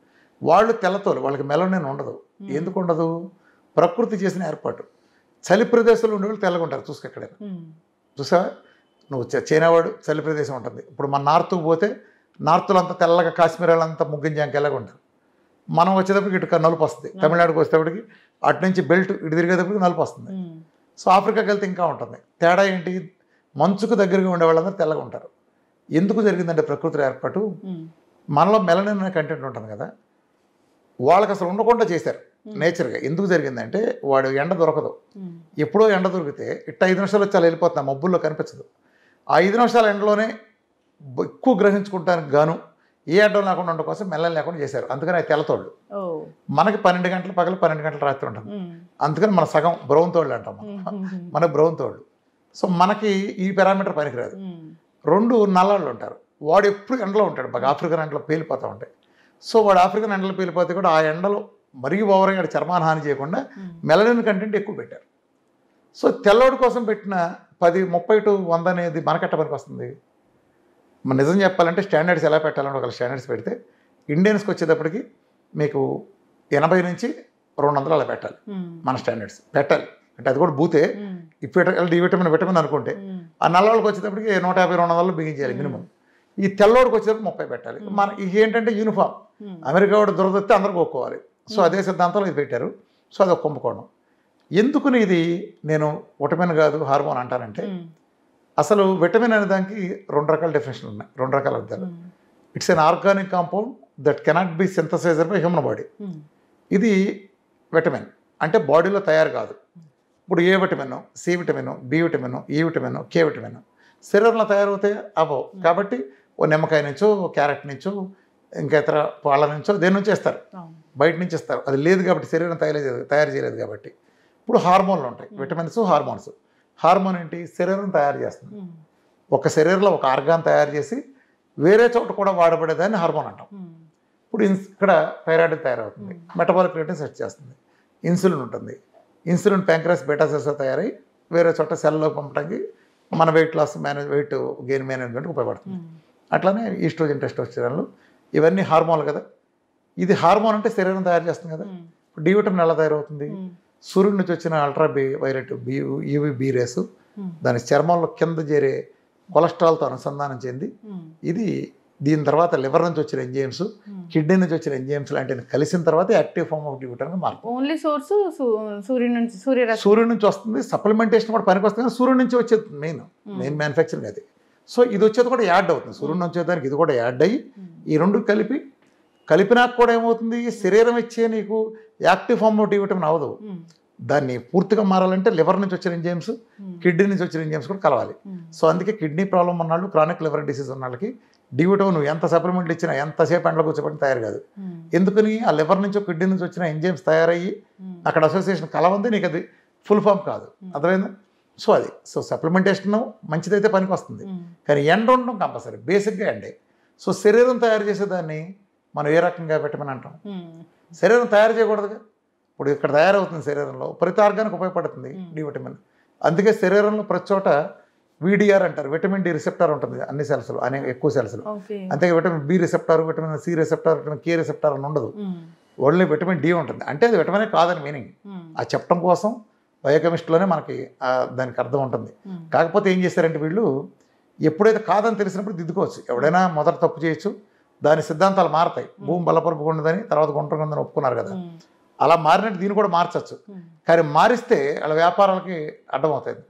వాళ్ళు తెల్లతోలు, వాళ్ళకి మెలనిన్ ఉండదు. ఎందుకు ఉండదు? ప్రకృతి చేసిన ఏర్పాటు. చలి ప్రదేశంలో ఉండేవాళ్ళు తెల్లగా ఉంటారు. చూసుకు ఎక్కడైనా చూసా నువ్వు చైనా వాడు చలి ప్రదేశం ఉంటుంది. ఇప్పుడు మన నార్త్కు పోతే నార్త్లో అంతా తెల్లగా, కాశ్మీర్ వాళ్ళంతా ముగ్గిన జాంకెళ్ళగా ఉంటారు. మనం వచ్చేటప్పటికి ఇటు నలుపు వస్తుంది. తమిళనాడుకి వచ్చేటప్పటికి అటు నుంచి బెల్ట్ ఇటు తిరిగేటప్పటికి నలుపు వస్తుంది. సో ఆఫ్రికాకి వెళ్తే ఇంకా ఉంటుంది. తేడా ఏంటి? మంచుకు దగ్గరగా ఉండే వాళ్ళందరూ తెల్లగా ఉంటారు. ఎందుకు జరిగిందంటే ప్రకృతి ఏర్పాటు, మనలో మెలనిన్ అనే కంటెంట్ ఉంటుంది కదా, వాళ్ళకి అసలు ఉండకుండా చేశారు నేచర్గా. ఎందుకు జరిగిందంటే వాడు ఎండ దొరకదు. ఎప్పుడో ఎండ దొరికితే ఇట్ట 5 నిమిషాలు వచ్చి అలా వెళ్ళిపోతున్నా, మబ్బుల్లో కనిపించదు. ఆ 5 నిమిషాల ఎండలోనే ఎక్కువ గ్రహించుకుంటానికి గాను ఏ అడ్డం లేకుండా ఉండడం కోసం మెల్లని లేకుండా చేశారు. అందుకని అది తెల్లతోళ్ళు. మనకి 12 గంటలు పగలు, 12 గంటలు రాత్రి ఉంటుంది. అందుకని మన సగం బ్రౌన్ తోళ్ళు అంటాం. మన బ్రౌన్ తోళ్ళు. సో మనకి ఈ పారామీటర్ పనికిరాదు. 2 నల్లాళ్ళు ఉంటారు. వాడు ఎప్పుడు ఎండలో ఉంటాడు, బాగా ఆఫ్రికన్ ఎండలో పేలిపోతూ ఉంటాయి. సో వాడు ఆఫ్రికన్ ఎండలో పేలిపోతే కూడా ఆ ఎండలో మరీ ఓవర్గా చర్మాన్ని హాని చేయకుండా మెలనిన్ కంటెంట్ ఎక్కువ పెట్టారు. సో తెల్లవాడి కోసం పెట్టిన 30 to 100 అనేది మనకెట్ట పనికి వస్తుంది? మన నిజం చెప్పాలంటే స్టాండర్డ్స్ ఎలా పెట్టాలని ఒక స్టాండర్డ్స్ పెడితే ఇండియన్స్కి వచ్చేటప్పటికి మీకు 80 నుంచి 200 అలా పెట్టాలి. మన స్టాండర్డ్స్ పెట్టాలి అంటే అది కూడా బూతే. ఇప్పుడు డి విటమిన్ అనుకుంటే ఆ నల్లవాళ్ళకి వచ్చేటప్పటికి 150-200 బిగించాలి మినిమం. ఈ తెల్లవాడికి వచ్చేటప్పుడు 30 పెట్టాలి. మన ఇది ఏంటంటే యూనిఫామ్. అమెరికా వాడు దురదొస్తే అందరికి ఒప్పుకోవాలి. సో అదే సిద్ధాంతంలో ఇది పెట్టారు. సో అది ఒక కుంభకోణం. ఎందుకుని ఇది నేను విటమిన్ కాదు హార్మోన్ అంటానంటే, అసలు విటమిన్ అనే దానికి 2 రకాల డెఫినేషన్ ఉన్నాయి, 2 రకాల అర్థాలు. It's an organic compound that cannot be synthesised by human body. ఇది విటమిన్ అంటే బాడీలో తయారు కాదు. ఇప్పుడు A vitamin, C vitamin, B vitamin, E vitamin, K vitamin శరీరంలో తయారవుతాయి అవ్వవు. కాబట్టి ఓ నిమ్మకాయ నుంచో, క్యారెట్ నుంచో, ఇంకా ఇతర పాల నుంచో దేని నుంచి ఇస్తారు, బయట నుంచి ఇస్తారు. అది లేదు కాబట్టి శరీరం తయారు చేయలేదు కాబట్టి. ఇప్పుడు హార్మోన్లు ఉంటాయి, విటమిన్స్, హార్మోన్స్. హార్మోన్ ఏంటి? శరీరం తయారు చేస్తుంది. ఒక శరీరంలో ఒక ఆర్గాన్ తయారు చేసి వేరే చోట కూడా వాడబడేదాన్ని హార్మోన్ అంటాం. ఇప్పుడు ఇక్కడ థైరాయిడ్ తయారవుతుంది, మెటబాలిక్ రేట్ని సెట్ చేస్తుంది. ఇన్సులిన్ ఉంటుంది. ఇన్సులిన్ ప్యాంక్రస్ బీటా సెల్స్తో తయారై వేరే చోట సెల్లో పంపడానికి మన వెయిట్ లాస్ వెయిట్ గెయిన్ మేనేజ్మెంట్కి ఉపయోగపడుతుంది. అట్లానే ఈస్ట్రోజన్, టెస్టోస్టెరాన్లు ఇవన్నీ హార్మోన్లు కదా. ఇది హార్మోన్ అంటే శరీరం తయారు చేస్తుంది కదా. డి విటమిన్ ఎలా తయారవుతుంది? సూర్యుడి నుంచి వచ్చిన ultraviolet UV B rays దాని చర్మంలో కింద చేరే కొలెస్ట్రాల్తో అనుసంధానం చెంది ఇది దీని తర్వాత లివర్ నుంచి వచ్చిన ఎంజైమ్స్, కిడ్నీ నుంచి వచ్చిన ఎంజైమ్స్ లాంటివి కలిసిన తర్వాత active form of D vitamin మారుతుంది. ఓన్లీ సోర్స్ సూర్యుడి నుంచి వస్తుంది. సప్లిమెంటేషన్ కూడా పనికి వస్తుంది, కానీ సూర్యుడి నుంచి వచ్చేది మెయిన్ మ్యానుఫ్యాక్చరింగ్ అది. సో ఇది వచ్చేది కూడా యాడ్ అవుతుంది, సూర్యుడి నుంచి వచ్చేదానికి ఇది కూడా యాడ్ అయ్యి ఈ 2 కలిపినాక కూడా ఏమవుతుంది? శరీరం ఇచ్చే నీకు active form of D vitamin అవ్వదు. దాన్ని పూర్తిగా మారాలంటే లివర్ నుంచి వచ్చిన ఎంజైమ్స్, కిడ్నీ నుంచి వచ్చిన ఎంజైమ్స్ కూడా కలవాలి. సో అందుకే కిడ్నీ ప్రాబ్లం ఉన్నాళ్ళు, క్రానిక్ లివర్ డిసీజ్ ఉన్న వాళ్ళకి డి విటమిన్ ఎంత సప్లిమెంట్లు ఇచ్చినా ఎంతసేపు ఎండలో కూర్చోబెట్టి తయారు కాదు. ఎందుకని? ఆ లివర్ నుంచి కిడ్నీ నుంచి వచ్చిన ఎంజైమ్స్ తయారయ్యి అక్కడ అసోసియేషన్ కలవంది, నీకు అది ఫుల్ ఫామ్ కాదు. అర్థమైందా? సో అది సప్లిమెంటేషన్ మంచిదైతే పనికి వస్తుంది, కానీ ఎండ ఉండడం కంపల్సరీ, బేసిక్గా ఎండే. సో శరీరం తయారు చేసేదాన్ని మనం ఏ రకంగా విటమిన్ అంటాం? శరీరం తయారు చేయకూడదుగా. ఇప్పుడు ఇక్కడ తయారవుతుంది శరీరంలో, ప్రతి ఆర్గానికి ఉపయోగపడుతుంది డి విటమిన్. అందుకే శరీరంలో ప్రతి చోట వీడిఆర్ అంటారు, విటమిన్ డి రిసెప్టార్ ఉంటుంది అన్ని సెల్స్లో, ఎక్కువ సెల్స్లో. అంతే vitamin B receptor, vitamin C receptor, vitamin K receptor అని ఉండదు, ఓన్లీ విటమిన్ డి ఉంటుంది. అంటే అది విటమినే కాదని మీనింగ్, ఆ చెప్పడం కోసం బయోకెమిస్ట్రీలోనే మనకి దానికి అర్థం ఉంటుంది. కాకపోతే ఏం చేశారంటే వీళ్ళు ఎప్పుడైతే కాదని తెలిసినప్పుడు దిద్దుకోవచ్చు. ఎవడైనా మొదట తప్పు చేయొచ్చు, దాని సిద్ధాంతాలు మారతాయి. భూమి బలపరుపుకుంటుందని తర్వాత గుంటకుందని ఒప్పుకున్నారు కదా, అలా మారినట్టు దీన్ని కూడా మార్చచ్చు. కానీ మారిస్తే వాళ్ళ వ్యాపారాలకి అడ్డమవుతుంది.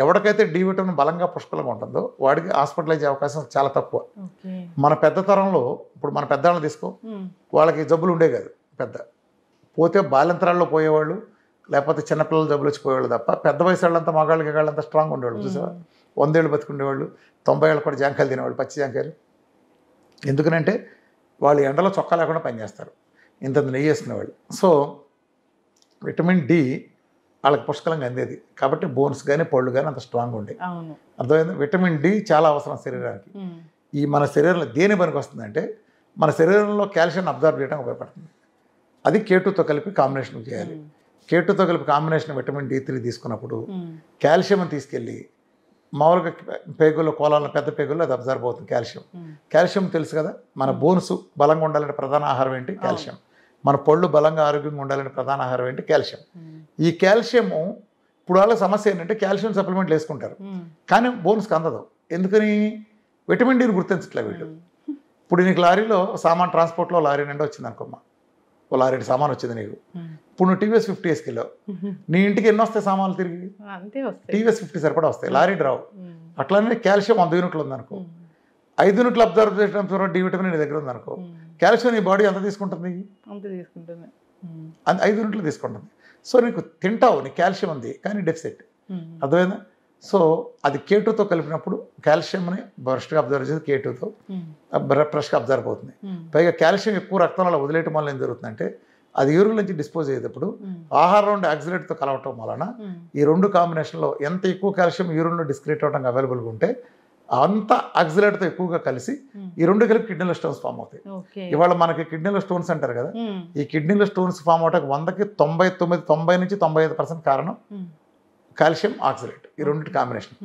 ఎవరికైతే డి విటమిన్ బలంగా పుష్కలంగా ఉంటుందో వాడికి హాస్పిటలైజ్ అవకాశం చాలా తక్కువ. మన పెద్ద తరంలో ఇప్పుడు మన పెద్దవాళ్ళని తీసుకో, వాళ్ళకి జబ్బులు ఉండే కాదు. పెద్ద పోతే బాల్యంతరాల్లో పోయేవాళ్ళు, లేకపోతే చిన్నపిల్లలు జబ్బులు వచ్చిపోయేవాళ్ళు తప్ప పెద్ద వయసు వాళ్ళంతా మగాళ్ళకి వాళ్ళంతా స్ట్రాంగ్ ఉండేవాళ్ళు. చూసావా, 100 ఏళ్ళు బతుకుండేవాళ్ళు, 90 ఏళ్ళు కూడా జాంకాయలు తినేవాళ్ళు, పచ్చి జాంకాయలు. ఎందుకనంటే వాళ్ళు ఎండలో చొక్కా లేకుండా పనిచేస్తారు, ఇంత నెయ్యి వేసుకునేవాళ్ళు. సో విటమిన్ డి వాళ్ళకి పుష్కలంగా అందేది కాబట్టి బోన్స్ కానీ పళ్ళు కానీ అంత స్ట్రాంగ్ ఉండేవి. అర్థమైంది? విటమిన్ డి చాలా అవసరం శరీరానికి. ఈ మన శరీరంలో దేని పనికి వస్తుందంటే మన శరీరంలో కాల్షియం అబ్జర్వ్ చేయడానికి ఉపయోగపడుతుంది. అది K2తో కలిపి కాంబినేషన్ చేయాలి. K2తో కలిపి కాంబినేషన్ విటమిన్ D3 తీసుకున్నప్పుడు కాల్షియం తీసుకెళ్ళి మామూలుగా పేగుల్లో కోలాలను పెద్ద పేగుల్లో అది అబ్జర్వ్ అవుతుంది. కాల్షియం తెలుసు కదా, మన బోన్స్ బలంగా ఉండాలంటే ప్రధాన ఆహారం ఏంటి? కాల్షియం. మన పళ్ళు బలంగా ఆరోగ్యంగా ఉండాలంటే ప్రధాన ఆహారం ఏంటి? కాల్షియం. ఈ కాల్షియము ఇప్పుడు వాళ్ళ సమస్య ఏంటంటే కాల్షియం సప్లిమెంట్లు వేసుకుంటారు కానీ బోన్స్కి అందదు. ఎందుకని? విటమిన్ డిని గుర్తించట్లే వీళ్ళు. ఇప్పుడు నీకు లారీలో సామాన్ ట్రాన్స్పోర్ట్లో లారీ నిండా వచ్చింది అనుకోమ్మా, ఓ లారీ సామాన్ వచ్చింది నీకు. ఇప్పుడు నువ్వు TVS 50 వేసుకెళ్ళావు, నీ ఇంటికి ఎన్ని వస్తాయి సామాన్లు తిరిగి? TVS 50 సరిపడా వస్తాయి, లారీ రావు. అట్లానే కాల్షియం 100 యూనిట్లు ఉందనుకో, 5 యూనిట్లు అబ్జర్వ్ చేయడం డి విటమిన్ నీ దగ్గర ఉందనుకో, కాల్షియం నీ బాడీ ఎంత తీసుకుంటుంది? 5 యూనిట్లు తీసుకుంటుంది. సో నీకు తింటావు, నీ కాల్షియం ఉంది కానీ డెఫిసిట్. అర్థమైందా? సో అది K2తో కలిపినప్పుడు కాల్షియంని బ్రష్గా అబ్జర్వ్ చేసి K2తో బ్రష్గా అబ్జర్వ్ అవుతుంది. పైగా కాల్షియం ఎక్కువ రక్తంలో వదిలేయటం వల్ల ఏం జరుగుతుందంటే అది యూరిన్ నుంచి డిస్పోజ్ అయ్యేటప్పుడు ఆహారం నుండి ఆక్సిలేట్తో కలవటం వలన ఈ రెండు కాంబినేషన్లో ఎంత ఎక్కువ కాల్షియం యూరిన్లో డిస్క్రియేట్ అవడానికి అవైలబుల్గా ఉంటే అంత ఆక్సిలేట్తో ఎక్కువగా కలిసి ఈ రెండు కలిపి కిడ్నీలో స్టోన్స్ ఫామ్ అవుతాయి. ఇవాళ మనకి కిడ్నీలో స్టోన్స్ అంటారు కదా, ఈ కిడ్నీలో స్టోన్స్ ఫామ్ అవడానికి 100కి 90 నుంచి 95% కారణం కాల్షియం ఆక్సిలేట్, ఈ రెండింటి కాంబినేషన్.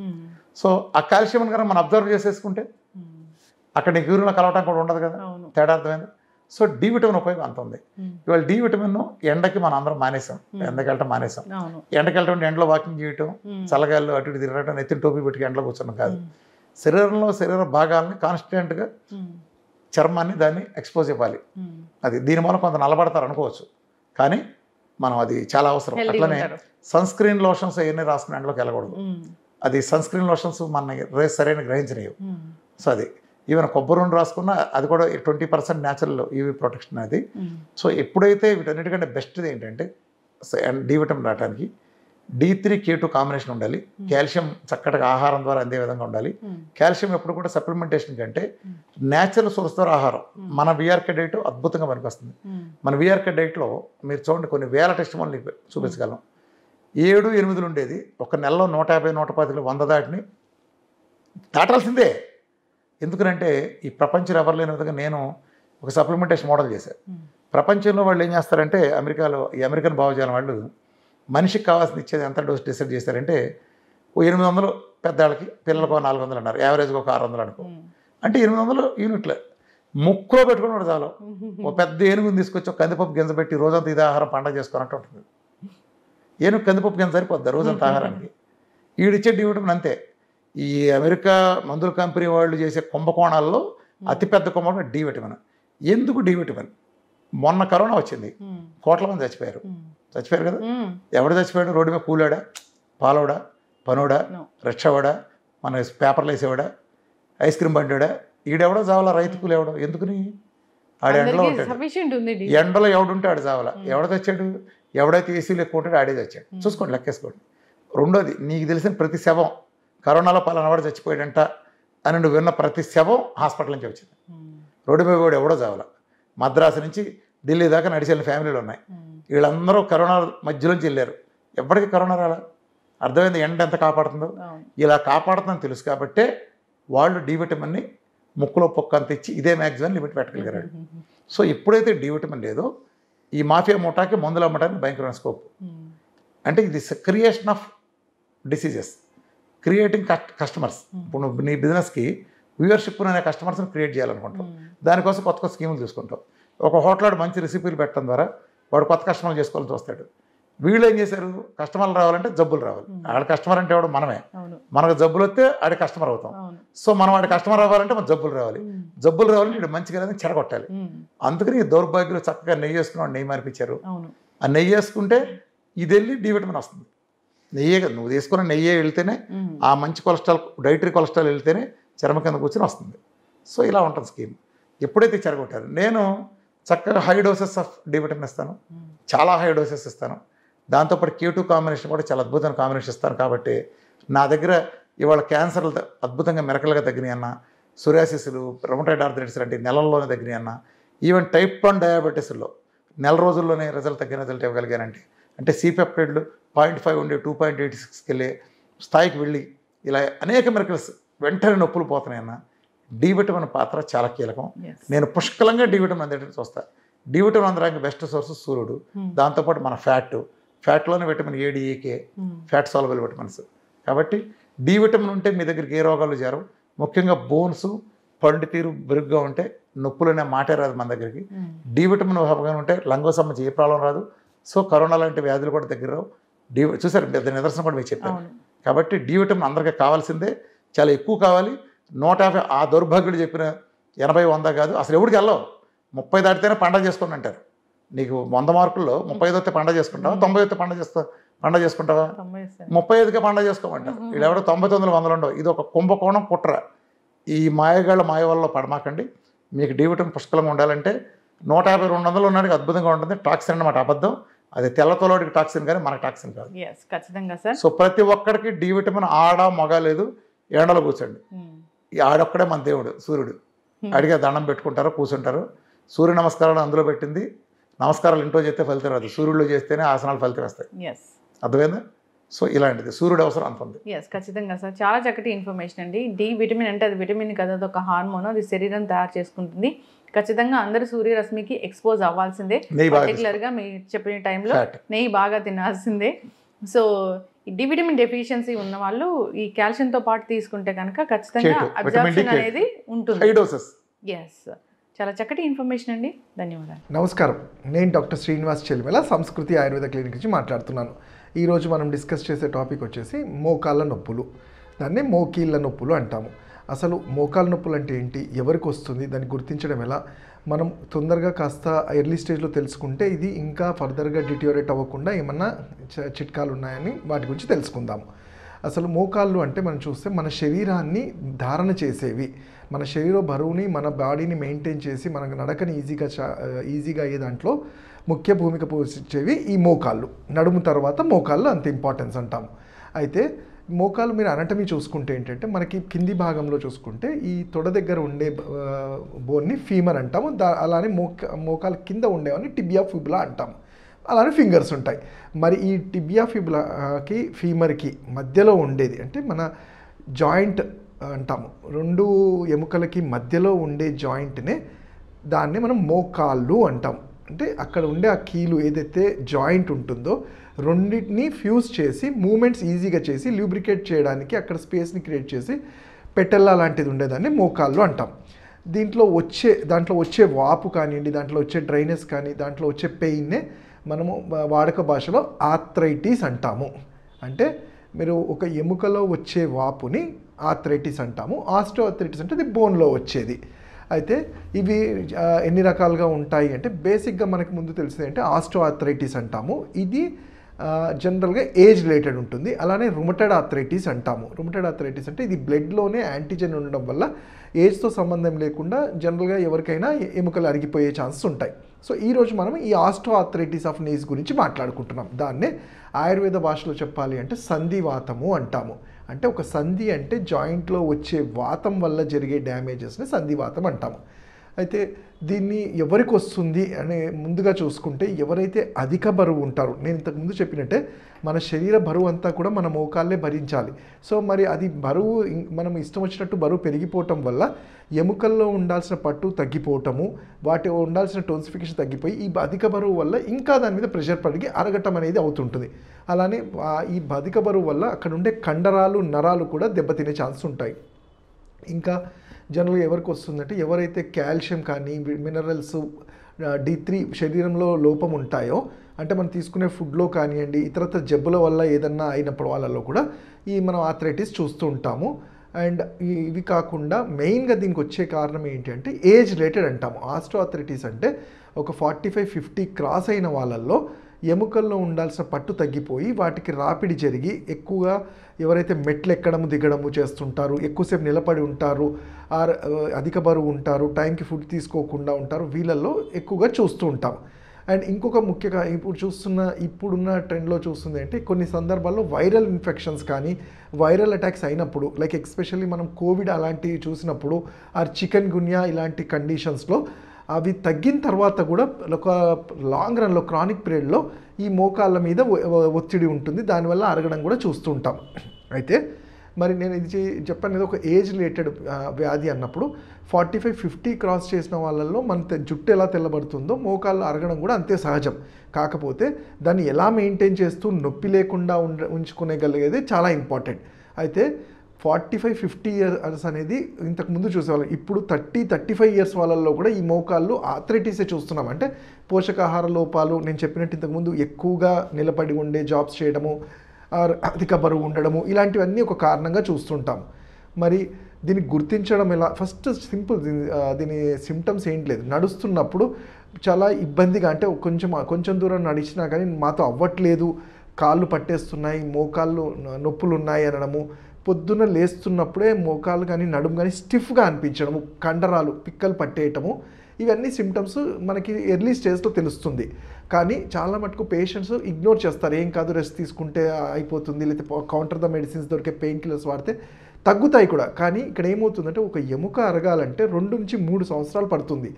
సో ఆ కాల్షియం కనుక మనం అబ్జర్వ్ చేసేసుకుంటే అక్కడ నీకు యూరిన్లో కలవటం కూడా ఉండదు కదా, తేడా అర్థమైంది. సో డి విటమిన్ ఉపయోగం అంత ఉంది. ఇవాళ డి విటమిన్ ఎండకి మనం అందరం మానేసాం, ఎండకి వెళ్ళటం మానేసాం. ఎండకి వెళ్ళటం ఎండలో వాకింగ్ చేయటం, చల్లగాల్లో అటు ఇటు తిరగటం, ఎత్తిన టోపీ పెట్టి ఎండలో కూర్చోడం కాదు. శరీరంలో శరీర భాగాలని కాన్స్టెంట్గా చర్మాన్ని దాన్ని ఎక్స్పోజ్ ఇవ్వాలి. అది దీని మూలం కొంత నల్లబడతారు అనుకోవచ్చు కానీ మనం అది చాలా అవసరం. అట్లనే సన్ స్క్రీన్ లోషన్స్ అవన్నీ రాసుకుని ఎండలోకి వెళ్ళకూడదు. అది సన్ స్క్రీన్ లోషన్స్ మన సరైన గ్రహించలేవు. సో అది ఈవెన్ కొబ్బరి నూనె రాసుకున్నా అది కూడా 20% న్యాచురల్ యూవీ ప్రొటెక్షన్ అది. సో ఎప్పుడైతే వీటన్నిటికంటే బెస్ట్ది ఏంటంటే డి విటమిన్ రావడానికి D3 K2 కాంబినేషన్ ఉండాలి. కాల్షియం చక్కటిగా ఆహారం ద్వారా అందే విధంగా ఉండాలి. కాల్షియం ఎప్పుడు కూడా సప్లిమెంటేషన్ కంటే న్యాచురల్ సోర్స్ ద్వారా ఆహారం. మన VRK డైట్ అద్భుతంగా పనికొస్తుంది. మన VRK డైట్లో మీరు చూడండి కొన్ని వేల టెస్ట్ మనల్ని చూపించగలం. 7-8 ఉండేది ఒక నెలలో 150-110 100 దాటిని దాటాల్సిందే. ఎందుకంటే ఈ ప్రపంచంలో ఎవరు లేని విధంగా నేను ఒక సప్లిమెంటేషన్ మోడల్ చేశాను. ప్రపంచంలో వాళ్ళు ఏం చేస్తారంటే అమెరికాలో ఈ అమెరికన్ భావజాలం వాళ్ళు మనిషికి కావాల్సిన ఇచ్చేది ఎంత డోస్ డిసైడ్ చేశారంటే 800 పెద్దవాళ్ళకి, పిల్లలకు 400 అన్నారు, యావరేజ్గా ఒక 600 అనుకో. అంటే 800 యూనిట్లు ముక్కులో పెట్టుకుని చాలు. ఒక పెద్ద ఏనుగుని తీసుకొచ్చి ఒక కందిపప్పు గింజ పెట్టి రోజంతా ఇది ఆహారం పండగ చేసుకున్నట్టు ఉంటుంది. ఏనుగు కందిపప్పు గింజ సరిపోద్ది రోజంతా ఆహారానికి. ఈడిచ్చే డి విటమిన్ అంతే. ఈ అమెరికా మందుల కంపెనీ వాళ్ళు చేసే కుంభకోణాల్లో అతిపెద్ద కుంభకోణం డి విటమిన్. ఎందుకు డి విటమిన్? మొన్న కరోనా వచ్చింది, కోట్ల మంది చచ్చిపోయారు కదా. ఎవడు చచ్చిపోయాడు? రోడ్డు మీద కూలాడా, పాలోడా, పనోడా, రిక్షావాడా, మన పేపర్లు వేసేవాడా, ఐస్ క్రీమ్ బండివాడా? ఈడెవడో చావాలా, రైతు కూలి ఎవడో. ఎందుకుని? ఆడ ఎండలో ఉంటాడు, ఎండలో ఎవడుంటే ఆడు చావాలా. ఎవడ తెచ్చాడు? ఎవడైతే ఏసీలు ఎక్కువ ఉంటాడో ఆడే తెచ్చాడు. చూసుకోండి, లెక్కేసుకోండి. రెండోది, నీకు తెలిసిన ప్రతి శవం కరోనాలో పలానావాడు చచ్చిపోయాడంట అని నువ్వు విన్న ప్రతి శవం హాస్పిటల్ నుంచి వచ్చింది. రోడ్డు మీద కూడా ఎవడో చావాలా. మద్రాసు నుంచి ఢిల్లీ దాకా నడిచిన ఫ్యామిలీలు ఉన్నాయి. వీళ్ళందరూ కరోనా మధ్యలోంచి వెళ్ళారు, ఎప్పటికీ కరోనా రాలా. అర్థమైంది ఎండ ఎంత కాపాడుతుందో. ఇలా కాపాడుతుందని తెలుసు కాబట్టే వాళ్ళు డి విటమిన్ని ముక్కులో పొక్క అంత ఇచ్చి ఇదే మ్యాక్సిమం లిమిట్ పెట్టగలిగారు. సో ఎప్పుడైతే డి విటమిన్ లేదో ఈ మాఫియా మూటాకి మందులు అమ్మడానికి భయంకరమైన స్కోప్. అంటే ఇది creation of diseases, creating customers. ఇప్పుడు నువ్వు నీ బిజినెస్కి వ్యూవర్షిప్ అనే కస్టమర్స్ని క్రియేట్ చేయాలనుకుంటావు, దానికోసం కొత్త కొత్త స్కీములు తీసుకుంటావు. ఒక హోటల్ మంచి రెసిపీలు పెట్టడం ద్వారా వాడు కొత్త కస్టమర్లు చేసుకోవాలని చూస్తాడు. వీళ్ళు ఏం చేశారు, కస్టమర్లు రావాలంటే జబ్బులు రావాలి. ఆడ కస్టమర్ అంటే వాడు మనమే, మనకు జబ్బులు వస్తే ఆడి కస్టమర్ అవుతాం. సో మనం వాడి కస్టమర్ అవ్వాలంటే మన జబ్బులు రావాలి. జబ్బులు రావాలంటే ఇటు మంచిగా చెడగొట్టాలి. అందుకని ఈ దౌర్భాగ్యులు చక్కగా నెయ్యి వేసుకున్నాడు, నెయ్యి మార్పించారు. ఆ నెయ్యి వేసుకుంటే ఇది వెళ్ళి డి విటమిన్ వస్తుంది. నెయ్యే నువ్వు తీసుకున్న నెయ్యే వెళ్తేనే ఆ మంచి కొలెస్ట్రాల్, డైటరీ కొలెస్ట్రాల్ వెళ్తేనే చర్మ కింద కూర్చొని వస్తుంది. సో ఇలా ఉంటుంది స్కీమ్. ఎప్పుడైతే చెడగొట్టారు, నేను చక్కగా high doses of D vitamin ఇస్తాను, చాలా హై డోసెస్ ఇస్తాను. దాంతోపాటు K2 కాంబినేషన్ కూడా చాలా అద్భుతమైన కాంబినేషన్ ఇస్తాను. కాబట్టి నా దగ్గర ఇవాళ క్యాన్సర్లు అద్భుతంగా మెరకలుగా తగ్గినాయి అన్న, సొరియాసిస్లు, రొమటాయిడ్ ఆర్థరైటిస్ లాంటి నెలల్లోనే తగ్గినాయి అన్న, ఈవెన్ టైప్ 1 డయాబెటీస్లో నెల రోజుల్లోనే రిజల్ట్ ఇవ్వగలిగానంటే, అంటే C-పెప్టైడ్లు 0.5 ఉండే 2.86కి వెళ్ళే స్థాయికి వెళ్ళి ఇలా అనేక మెరకల్స్ వెంటనే నొప్పులు పోతున్నాయి అన్న. డి విటమిన్ పాత్ర చాలా కీలకం. నేను పుష్కలంగా డి విటమిన్ అందేటట్టు చూస్తాను. డి విటమిన్ అందడానికి బెస్ట్ సోర్స్ సూర్యుడు, దాంతోపాటు మన ఫ్యాట్లోనే vitamin A, D, E, K, fat soluble vitamins. కాబట్టి డి విటమిన్ ఉంటే మీ దగ్గరికి ఏ రోగాలు చేరవు. ముఖ్యంగా బోన్స్, పండు తీరు బెరుగ్గా ఉంటే నొప్పులనే మాటే రాదు మన దగ్గరికి. డి విటమిన్ అభావంగా ఉంటే లంగో సంబంధించి ఏ ప్రాబ్లం రాదు. సో కరోనా లాంటి వ్యాధులు కూడా దగ్గర రావు. చూసారు పెద్ద నిదర్శనం కూడా మీకు చెప్పాను. కాబట్టి డి విటమిన్ అందరికీ కావాల్సిందే, చాలా ఎక్కువ కావాలి. 150 ఆ దౌర్భాగ్యుడు చెప్పిన 80, 100 కాదు. అసలు ఎవరికి వెళ్ళవు. 30 దాటితేనే పండగ చేసుకోండి అంటారు. నీకు 100 మార్కుల్లో 35 వస్తే పండగ చేసుకుంటావా, 90 వస్తే పండగ చేసుకుంటావా, 35కే పండగ చేసుకోమంటారు. వీళ్ళెవడో 99, 100 ఉండవు. ఇది ఒక కుంభకోణం, కుట్ర. ఈ మాయగాళ్ళ మాయ వల్ల పడమాకండి. మీకు డి విటమిన్ పుష్కలంగా ఉండాలంటే 150, 200 ఉన్నాడికి అద్భుతంగా ఉంటుంది. టాక్సిన్ అన్నమాట అబద్ధం. అది తెల్లతోలోడికి టాక్సిన్ కానీ మనకు టాక్సిన్ కాదు. ఖచ్చితంగా సార్. సో ప్రతి ఒక్కడికి డి విటమిన్ ఆడ మగ లేదు. ఎండలో కూర్చోండి. ఈ ఆడొక్కడే మన దేవుడు సూర్యుడు. అడిగే దండం పెట్టుకుంటారు, కూర్చుంటారు. సూర్య నమస్కారాలు అందులో పెట్టింది. నమస్కారాలు ఇంట్లో చేస్తే ఫలితం రాదు, సూర్యుడిలో చేస్తేనే ఆసనాలు ఫలితం వస్తాయి. అర్థమైందా? సో ఇలాంటిది సూర్యుడు అవసరం అంత ఉంది. ఖచ్చితంగా సార్. చాలా చక్కటి ఇన్ఫర్మేషన్ అండి. డి విటమిన్ అంటే అది విటమిన్ కదా, అది ఒక హార్మోన్, అది శరీరం తయారు చేసుకుంటుంది. ఖచ్చితంగా అందరూ సూర్యరశ్మికి ఎక్స్పోజ్ అవ్వాల్సిందే. పర్టికులర్గా మీరు చెప్పిన టైంలో నెయ్యి బాగా తినాల్సిందే. సో డి విటమిన్ డెఫిషియన్సీ ఉన్న వాళ్ళు ఈ కాల్షియంతో పాటు తీసుకుంటే కనుక ఖచ్చితంగా అబ్జార్ప్షన్ అనేది ఉంటుంది. చాలా చక్కటి ఇన్ఫర్మేషన్ అండి. ధన్యవాదాలు. నమస్కారం, నేను డాక్టర్ శ్రీనివాస్ చెల్మెల, సంస్కృతి ఆయుర్వేద క్లినిక్ నుంచి మాట్లాడుతున్నాను. ఈరోజు మనం డిస్కస్ చేసే టాపిక్ వచ్చేసి మోకాళ్ళ నొప్పులు. దాన్ని మోకీళ్ళ నొప్పులు అంటాము. అసలు మోకాళ్ళ నొప్పులు అంటే ఏంటి, ఎవరికి వస్తుంది, దాన్ని గుర్తించడం ఎలా, మనం తొందరగా కాస్త ఎర్లీ స్టేజ్లో తెలుసుకుంటే ఇది ఇంకా ఫర్దర్గా డిటియోరేట్ అవ్వకుండా ఏమన్నా చిట్కాలు ఉన్నాయని వాటి గురించి తెలుసుకుందాము. అసలు మోకాళ్ళు అంటే మనం చూస్తే మన శరీరాన్ని ధారణ చేసేవి, మన శరీర బరువుని, మన బాడీని మెయింటైన్ చేసి మనకు నడకని ఈజీగా అయ్యే దాంట్లో ముఖ్య భూమిక పోషించేవి ఈ మోకాళ్ళు. నడుము తర్వాత మోకాళ్ళు అంత ఇంపార్టెన్స్ అంటాము. అయితే మోకాలు మీరు అనటమీ చూసుకుంటే ఏంటంటే మనకి కింది భాగంలో చూసుకుంటే ఈ తొడ దగ్గర ఉండే బోన్ని ఫీమర్ అంటాము. అలానే మోకాలు కింద ఉండేవని టిబియా ఫిబులా అంటాము. అలానే ఫింగర్స్ ఉంటాయి. మరి ఈ టిబియా ఫిబులాకి ఫీమర్కి మధ్యలో ఉండేది అంటే మన జాయింట్ అంటాము. రెండు ఎముకలకి మధ్యలో ఉండే జాయింట్నే దాన్ని మనం మోకాళ్ళు అంటాము. అంటే అక్కడ ఉండే ఆ కీలు ఏదైతే జాయింట్ ఉంటుందో రెండింటిని ఫ్యూజ్ చేసి మూమెంట్స్ ఈజీగా చేసి ల్యూబ్రికేట్ చేయడానికి అక్కడ స్పేస్ని క్రియేట్ చేసి పెటల్లా లాంటిది ఉండేదాన్ని మోకాళ్ళు అంటాం. దాంట్లో వచ్చే వాపు కానివ్వండి, దాంట్లో వచ్చే డ్రైనెస్ కానీ, దాంట్లో వచ్చే పెయిన్నే మనము వాడుక భాషలో ఆర్థరైటిస్ అంటాము. అంటే మీరు ఒక ఎముకలో వచ్చే వాపుని ఆర్థరైటిస్ అంటాము. ఆస్టియోఆర్థరైటిస్ అంటే ఇది బోన్లో వచ్చేది. అయితే ఇవి ఎన్ని రకాలుగా ఉంటాయి అంటే బేసిక్గా మనకు ముందు తెలిసింది అంటే ఆస్టియోఆర్థరైటిస్ అంటాము. ఇది జనరల్గా ఏజ్ రిలేటెడ్ ఉంటుంది. అలానే రుమటైడ్ ఆర్థరైటిస్ అంటాము. రుమటైడ్ ఆర్థరైటిస్ అంటే ఇది బ్లడ్లోనే యాంటీజెన్ ఉండడం వల్ల ఏజ్తో సంబంధం లేకుండా జనరల్గా ఎవరికైనా ఎముకలు అరిగిపోయే ఛాన్సెస్ ఉంటాయి. సో ఈరోజు మనం ఈ ఆస్టియోఆర్థరైటిస్ ఆఫ్ నీస్ గురించి మాట్లాడుకుంటున్నాం. దాన్నే ఆయుర్వేద భాషలో చెప్పాలి అంటే సంధివాతము అంటాము. అంటే ఒక సంధి అంటే జాయింట్లో వచ్చే వాతం వల్ల జరిగే డ్యామేజెస్ని సంధివాతం అంటాము. అయితే దీన్ని ఎవరికి వస్తుంది అనే ముందుగా చూసుకుంటే ఎవరైతే అధిక బరువు ఉంటారో, నేను ఇంతకుముందు చెప్పినట్టే మన శరీర బరువు అంతా కూడా మన మోకాళ్ళే భరించాలి. సో మరి అది బరువు మనం ఇష్టం వచ్చినట్టు బరువు పెరిగిపోవటం వల్ల ఎముకల్లో ఉండాల్సిన పట్టు తగ్గిపోవటము, వాటి ఉండాల్సిన టోన్సిఫికేషన్ తగ్గిపోయి ఈ అధిక బరువు వల్ల ఇంకా దాని మీద ప్రెషర్ పడిగి అరగటం అనేది అవుతుంటుంది. అలానే ఈ అధిక బరువు వల్ల అక్కడ ఉండే కండరాలు నరాలు కూడా దెబ్బతినే ఛాన్స్ ఉంటాయి. ఇంకా జనరల్గా ఎవరికి వస్తుందంటే ఎవరైతే కాల్షియం కానీ మినరల్స్ D3 శరీరంలో లోపం ఉంటాయో, అంటే మనం తీసుకునే ఫుడ్లో కానివ్వండి ఇతరత్ర జబ్బుల వల్ల ఏదన్నా అయినప్పుడు వాళ్ళలో కూడా మనం ఆర్థరైటిస్ చూస్తూ ఉంటాము. అండ్ ఇవి కాకుండా మెయిన్గా దీనికి వచ్చే కారణం ఏంటి అంటే ఏజ్ రిలేటెడ్ అంటాము. ఆస్టియోఆర్థరైటిస్ అంటే ఒక 45-50 క్రాస్ అయిన వాళ్ళల్లో ఎముకల్లో ఉండాల్సిన పట్టు తగ్గిపోయి వాటికి రాపిడి జరిగి ఎక్కువగా ఎవరైతే మెట్లు ఎక్కడము దిగడము చేస్తుంటారు, ఎక్కువసేపు నిలబడి ఉంటారు, అధిక బరువు ఉంటారు, టైంకి ఫుడ్ తీసుకోకుండా ఉంటారు, వీళ్ళల్లో ఎక్కువగా చూస్తూ ఉంటాం. అండ్ ఇంకొక ముఖ్యంగా ఇప్పుడున్న ట్రెండ్లో చూస్తుంది అంటే కొన్ని సందర్భాల్లో వైరల్ ఇన్ఫెక్షన్స్ కానీ వైరల్ అటాక్స్ అయినప్పుడు, లైక్ ఎస్పెషల్లీ మనం కోవిడ్ అలాంటివి చూసినప్పుడు, చికెన్ గున్యా ఇలాంటి కండిషన్స్లో అవి తగ్గిన తర్వాత కూడా ఒక లాంగ్ రన్లో క్రానిక్ పీరియడ్లో ఈ మోకాళ్ళ మీద ఒత్తిడి ఉంటుంది, దానివల్ల అరగడం కూడా చూస్తూ ఉంటాం. అయితే మరి నేను ఇది చెప్పాను, ఒక ఏజ్ రిలేటెడ్ వ్యాధి అన్నప్పుడు 45-50 క్రాస్ చేసిన వాళ్ళల్లో మన జుట్టు ఎలా తెల్లబడుతుందో మోకాళ్ళు అరగడం కూడా అంతే సహజం. కాకపోతే దాన్ని ఎలా మెయింటైన్ చేస్తూ నొప్పి లేకుండా ఉంచుకునేగలిగేది చాలా ఇంపార్టెంట్. అయితే 45-50 ఇయర్స్ అనేది ఇంతకుముందు చూసేవాళ్ళం, ఇప్పుడు 30-35 ఇయర్స్ వాళ్ళల్లో కూడా ఈ మోకాళ్ళు ఆర్థరైటిసే చూస్తున్నాం. అంటే పోషకాహార లోపాలు, నేను చెప్పినట్టు ఇంతకుముందు ఎక్కువగా నిలబడి ఉండే జాబ్స్ చేయడము, అధిక బరువు ఉండడము, ఇలాంటివన్నీ ఒక కారణంగా చూస్తుంటాం. మరి దీన్ని గుర్తించడం ఎలా? ఫస్ట్ సింపుల్, దీని సిమ్టమ్స్ ఏంటి లేదు, నడుస్తున్నప్పుడు చాలా ఇబ్బందిగా, అంటే కొంచెం దూరం నడిచినా కానీ మాతో అవ్వట్లేదు, కాళ్ళు పట్టేస్తున్నాయి, మోకాళ్ళు నొప్పులు ఉన్నాయి అనడము, పొద్దున్న లేస్తున్నప్పుడే మోకాలు కానీ నడుము కానీ స్టిఫ్గా అనిపించడము, కండరాలు పిక్కలు పట్టేయటము, ఇవన్నీ సిమ్టమ్స్ మనకి ఎర్లీ స్టేజ్లో తెలుస్తుంది. కానీ చాలా మటుకు పేషెంట్స్ ఇగ్నోర్ చేస్తారు, ఏం కాదు రెస్ట్ తీసుకుంటే అయిపోతుంది, లేకపోతే కౌంటర్ ద మెడిసిన్స్ దొరికే పెయిన్ కిల్లర్స్ వాడితే తగ్గుతాయి కూడా. కానీ ఇక్కడ ఏమవుతుందంటే ఒక ఎముక అరగాలంటే 2-3 సంవత్సరాలు పడుతుంది.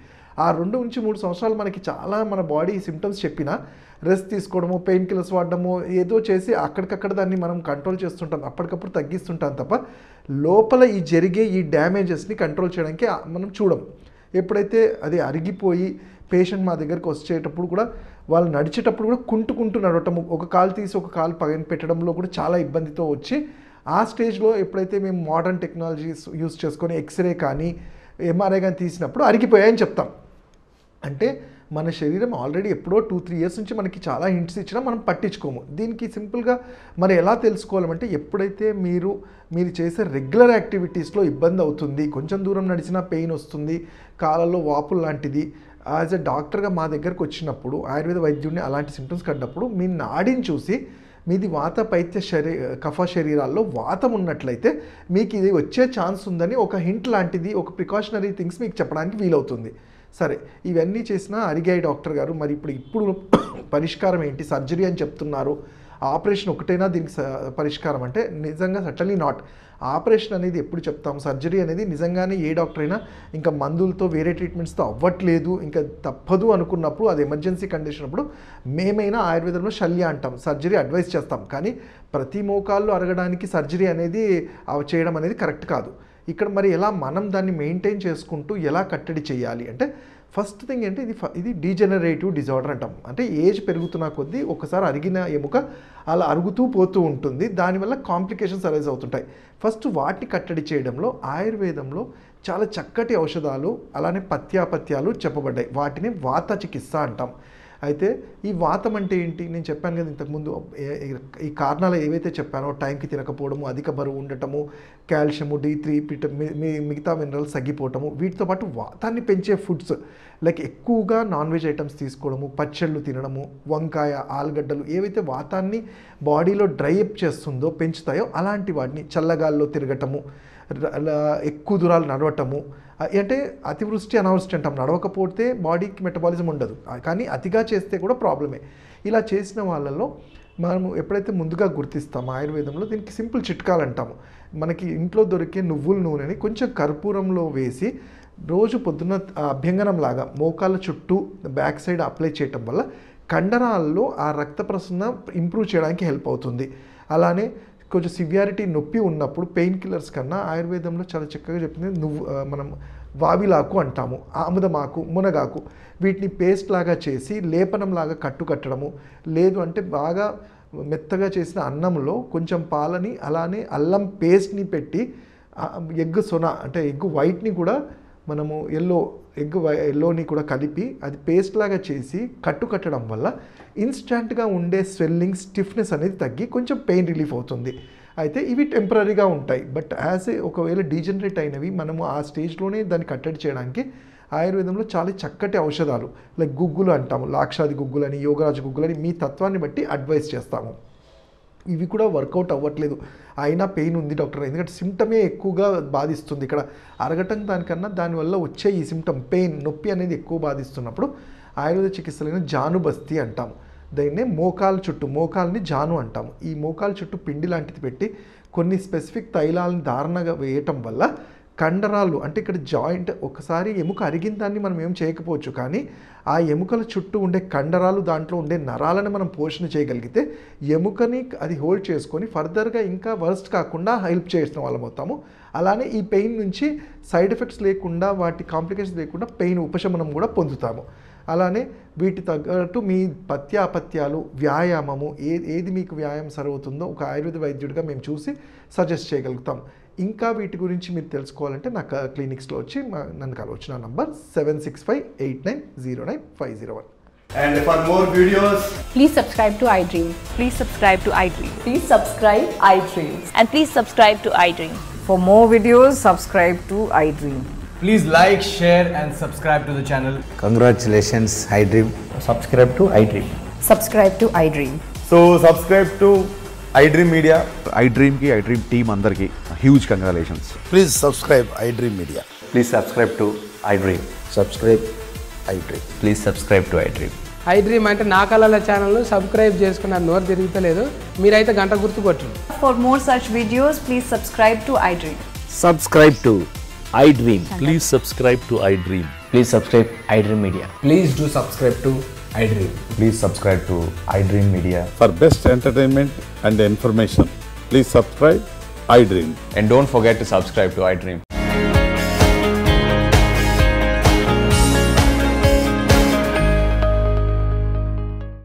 ఆ 2-3 సంవత్సరాలు మనకి చాలా మన బాడీ సిమ్టమ్స్ చెప్పినా రెస్ట్ తీసుకోవడము, పెయిన్ కిల్లర్స్ వాడడము, ఏదో చేసి అక్కడికక్కడ దాన్ని మనం కంట్రోల్ చేస్తుంటాం, అప్పటికప్పుడు తగ్గిస్తుంటాం తప్ప లోపల జరిగే ఈ డ్యామేజెస్ని కంట్రోల్ చేయడానికి మనం చూడం. ఎప్పుడైతే అది అరిగిపోయి పేషెంట్ మా దగ్గరికి వచ్చేటప్పుడు కూడా వాళ్ళు నడిచేటప్పుడు కూడా కుంటూ నడవటము, ఒక కాలు తీసి ఒక కాలు పగన పెట్టడంలో కూడా చాలా ఇబ్బందితో వచ్చి ఆ స్టేజ్లో ఎప్పుడైతే మేము మోడర్న్ టెక్నాలజీస్ యూస్ చేసుకొని ఎక్స్రే కానీ ఎంఆర్ఐ కానీ తీసినప్పుడు అరిగిపోయాయని చెప్తాం. అంటే మన శరీరం ఆల్రెడీ ఎప్పుడో 2-3 ఇయర్స్ నుంచి మనకి చాలా హింట్స్ ఇచ్చినా మనం పట్టించుకోము. దీనికి సింపుల్గా మరి ఎలా తెలుసుకోవాలంటే ఎప్పుడైతే మీరు చేసే రెగ్యులర్ యాక్టివిటీస్లో ఇబ్బంది అవుతుంది, కొంచెం దూరం నడిచినా పెయిన్ వస్తుంది, కాళ్ళలో వాపులు లాంటిది, యాజ్ ఎ డాక్టర్గా మా దగ్గరకు వచ్చినప్పుడు ఆయుర్వేద వైద్యుడిని అలాంటి సిమ్టమ్స్ కన్నప్పుడు మీ నాడిని చూసి మీది వాత పైత్య కఫ శరీరాల్లో వాతం ఉన్నట్లయితే మీకు ఇది వచ్చే ఛాన్స్ ఉందని ఒక హింట్ లాంటిది, ఒక ప్రికాషనరీ థింగ్స్ మీకు చెప్పడానికి వీలవుతుంది. సరే, ఇవన్నీ చేసినా అరిగాయి డాక్టర్ గారు, మరి ఇప్పుడు పరిష్కారం ఏంటి? సర్జరీ అని చెప్తున్నారు, ఆపరేషన్ ఒకటైనా దీనికి పరిష్కారం అంటే నిజంగా సటన్లీ నాట్. ఆపరేషన్ అనేది ఎప్పుడు చెప్తాం, సర్జరీ అనేది నిజంగానే ఏ డాక్టర్ అయినా ఇంకా మందులతో వేరే ట్రీట్మెంట్స్తో అవ్వట్లేదు, ఇంకా తప్పదు అనుకున్నప్పుడు, అది ఎమర్జెన్సీ కండిషన్ అప్పుడు మేమైనా ఆయుర్వేదంలో శల్య అంటాం, సర్జరీ అడ్వైస్ చేస్తాం. కానీ ప్రతి మోకాళ్ళు అరగడానికి సర్జరీ అనేది చేయడం అనేది కరెక్ట్ కాదు. ఇక్కడ మరి ఎలా మనం దాన్ని మెయింటైన్ చేసుకుంటూ ఎలా కట్టడి చేయాలి అంటే ఫస్ట్ థింగ్ అంటే ఇది డీజెనరేటివ్ డిజార్డర్ అంటాం. అంటే ఏజ్ పెరుగుతున్న కొద్దీ ఒకసారి అరిగిన ఎముక అలా అరుగుతూ పోతూ ఉంటుంది, దానివల్ల కాంప్లికేషన్స్ అరైజ్ అవుతుంటాయి. ఫస్ట్ వాటిని కట్టడి చేయడంలో ఆయుర్వేదంలో చాలా చక్కటి ఔషధాలు అలానే పథ్యాపథ్యాలు చెప్పబడ్డాయి, వాటిని వాత చికిత్స అంటాం. అయితే ఈ వాతం అంటే ఏంటి? నేను చెప్పాను కదా ఇంతకుముందు, ఈ కారణాలు ఏవైతే చెప్పానో, టైంకి తినకపోవడము, అధిక బరువు ఉండటము, కాల్షియము, D3 మిగతా మినరల్స్ తగ్గిపోవటము, వీటితో పాటు వాతాన్ని పెంచే ఫుడ్స్ లైక్ ఎక్కువగా నాన్ వెజ్ ఐటమ్స్ తీసుకోవడము, పచ్చళ్ళు తినడము, వంకాయ, ఆలుగడ్డలు ఏవైతే వాతాన్ని బాడీలో డ్రై అప్ చేస్తుందో, పెంచుతాయో అలాంటి వాటిని, చల్లగాల్లో తిరగటము, ఎక్కువ దూరాలు నడవటము, అంటే అతివృష్టి అనావృష్టి అంటాం, నడవకపోతే బాడీకి మెటబాలిజం ఉండదు, కానీ అతిగా చేస్తే కూడా ప్రాబ్లమే. ఇలా చేసిన వాళ్ళలో మనము ఎప్పుడైతే ముందుగా గుర్తిస్తామో ఆయుర్వేదంలో దీనికి సింపుల్ చిట్కాలు అంటాము. మనకి ఇంట్లో దొరికే నువ్వుల నూనెని కొంచెం కర్పూరంలో వేసి రోజు పొద్దున్న అభ్యంగనం లాగా మోకాళ్ళ చుట్టూ బ్యాక్ సైడ్ అప్లై చేయటం వల్ల కండరాల్లో ఆ రక్త ప్రసరణ ఇంప్రూవ్ చేయడానికి హెల్ప్ అవుతుంది. అలానే కొంచెం సివియారిటీ నొప్పి ఉన్నప్పుడు పెయిన్ కిల్లర్స్ కన్నా ఆయుర్వేదంలో చాలా చక్కగా చెప్పింది మనం వావిలాకు అంటాము, ఆముదమాకు, మునగాకు, వీటిని పేస్ట్ లాగా చేసి లేపనం లాగా కట్టడము, లేదు అంటే బాగా మెత్తగా చేసిన అన్నంలో కొంచెం పాలని అలానే అల్లం పేస్ట్ని పెట్టి ఎగ్ సొన అంటే ఎగ్ వైట్ని కూడా మనము ఎల్లోని కూడా కలిపి అది పేస్ట్ లాగా చేసి కట్టడం వల్ల ఇన్స్టంట్గా ఉండే స్వెల్లింగ్ స్టిఫ్నెస్ అనేది తగ్గి కొంచెం పెయిన్ రిలీఫ్ అవుతుంది. అయితే ఇవి టెంపరీగా ఉంటాయి. బట్ ఒకవేళ డీజనరేట్ అయినవి మనము ఆ స్టేజ్లోనే దాన్ని కట్టడి చేయడానికి ఆయుర్వేదంలో చాలా చక్కటి ఔషధాలు లైక్ గుగ్గులు అంటాము, లాక్షాది గుగ్గులని, యోగరాజు గుగ్గులని మీ తత్వాన్ని బట్టి అడ్వైస్ చేస్తాము. ఇవి కూడా వర్కౌట్ అవ్వట్లేదు, అయినా పెయిన్ ఉంది డాక్టర్, ఎందుకంటే సిమ్టమే ఎక్కువగా బాధిస్తుంది. ఇక్కడ అరగటం దానికన్నా దానివల్ల వచ్చే ఈ సిమ్టమ్ పెయిన్ నొప్పి అనేది ఎక్కువ బాధిస్తున్నప్పుడు ఆయుర్వేద చికిత్సలైన జానుబస్తి అంటాము. దాన్నే మోకాల్ని జాను అంటాము. ఈ మోకాలు చుట్టూ పిండి లాంటిది పెట్టి కొన్ని స్పెసిఫిక్ తైలాలను ధారణగా వేయటం వల్ల కండరాలు అంటే ఇక్కడ జాయింట్ ఒకసారి ఎముక అరిగిన దాన్ని మనం ఏం చేయకపోవచ్చు, కానీ ఆ ఎముకల చుట్టూ ఉండే కండరాలు దాంట్లో ఉండే నరాలను మనం పోషణ చేయగలిగితే ఎముకని అది హోల్డ్ చేసుకొని ఫర్దర్గా ఇంకా వర్స్ట్ కాకుండా హెల్ప్ చేసిన వాళ్ళం అవుతాము. అలానే ఈ పెయిన్ నుంచి సైడ్ ఎఫెక్ట్స్ లేకుండా వాటి కాంప్లికేషన్స్ లేకుండా పెయిన్ ఉపశమనం కూడా పొందుతాము. అలానే వీటి తగ్గట్టు మీ పథ్యాపత్యాలు, వ్యాయామము ఏది మీకు వ్యాయామం సరవుతుందో ఒక ఆయుర్వేద వైద్యుడిగా మేము చూసి సజెస్ట్ చేయగలుగుతాం. ఇంకా వీటి గురించి మీరు తెలుసుకోవాలంటే నా క్లినిక్స్లో వచ్చి నన్ను కలవచ్చు. నా number 7658909501. And for more videos, please subscribe to iDream. Please subscribe to iDream. Please subscribe iDream. And please subscribe to iDream. For more videos, subscribe to iDream. please like, share and subscribe to the channel. Congratulations, iDream. Subscribe to iDream. Subscribe to iDream. So subscribe to iDream Media. iDream ki iDream team andarki huge congratulations. Please subscribe iDream Media. Please subscribe to iDream. Subscribe iDream. Please subscribe to iDream. iDream అంటే నా కళల channel subscribe చేసుకున్న నోరు తిరుగుతలేదు, మీరైతే గంట గుర్తు కొట్టండి. For more such videos, please subscribe to iDream. Subscribe to iDream. Please subscribe to iDream. Please subscribe iDream Media. Please do subscribe to iDream. Please subscribe to iDream Media. For best entertainment and information, please subscribe iDream. And don't forget to subscribe to iDream.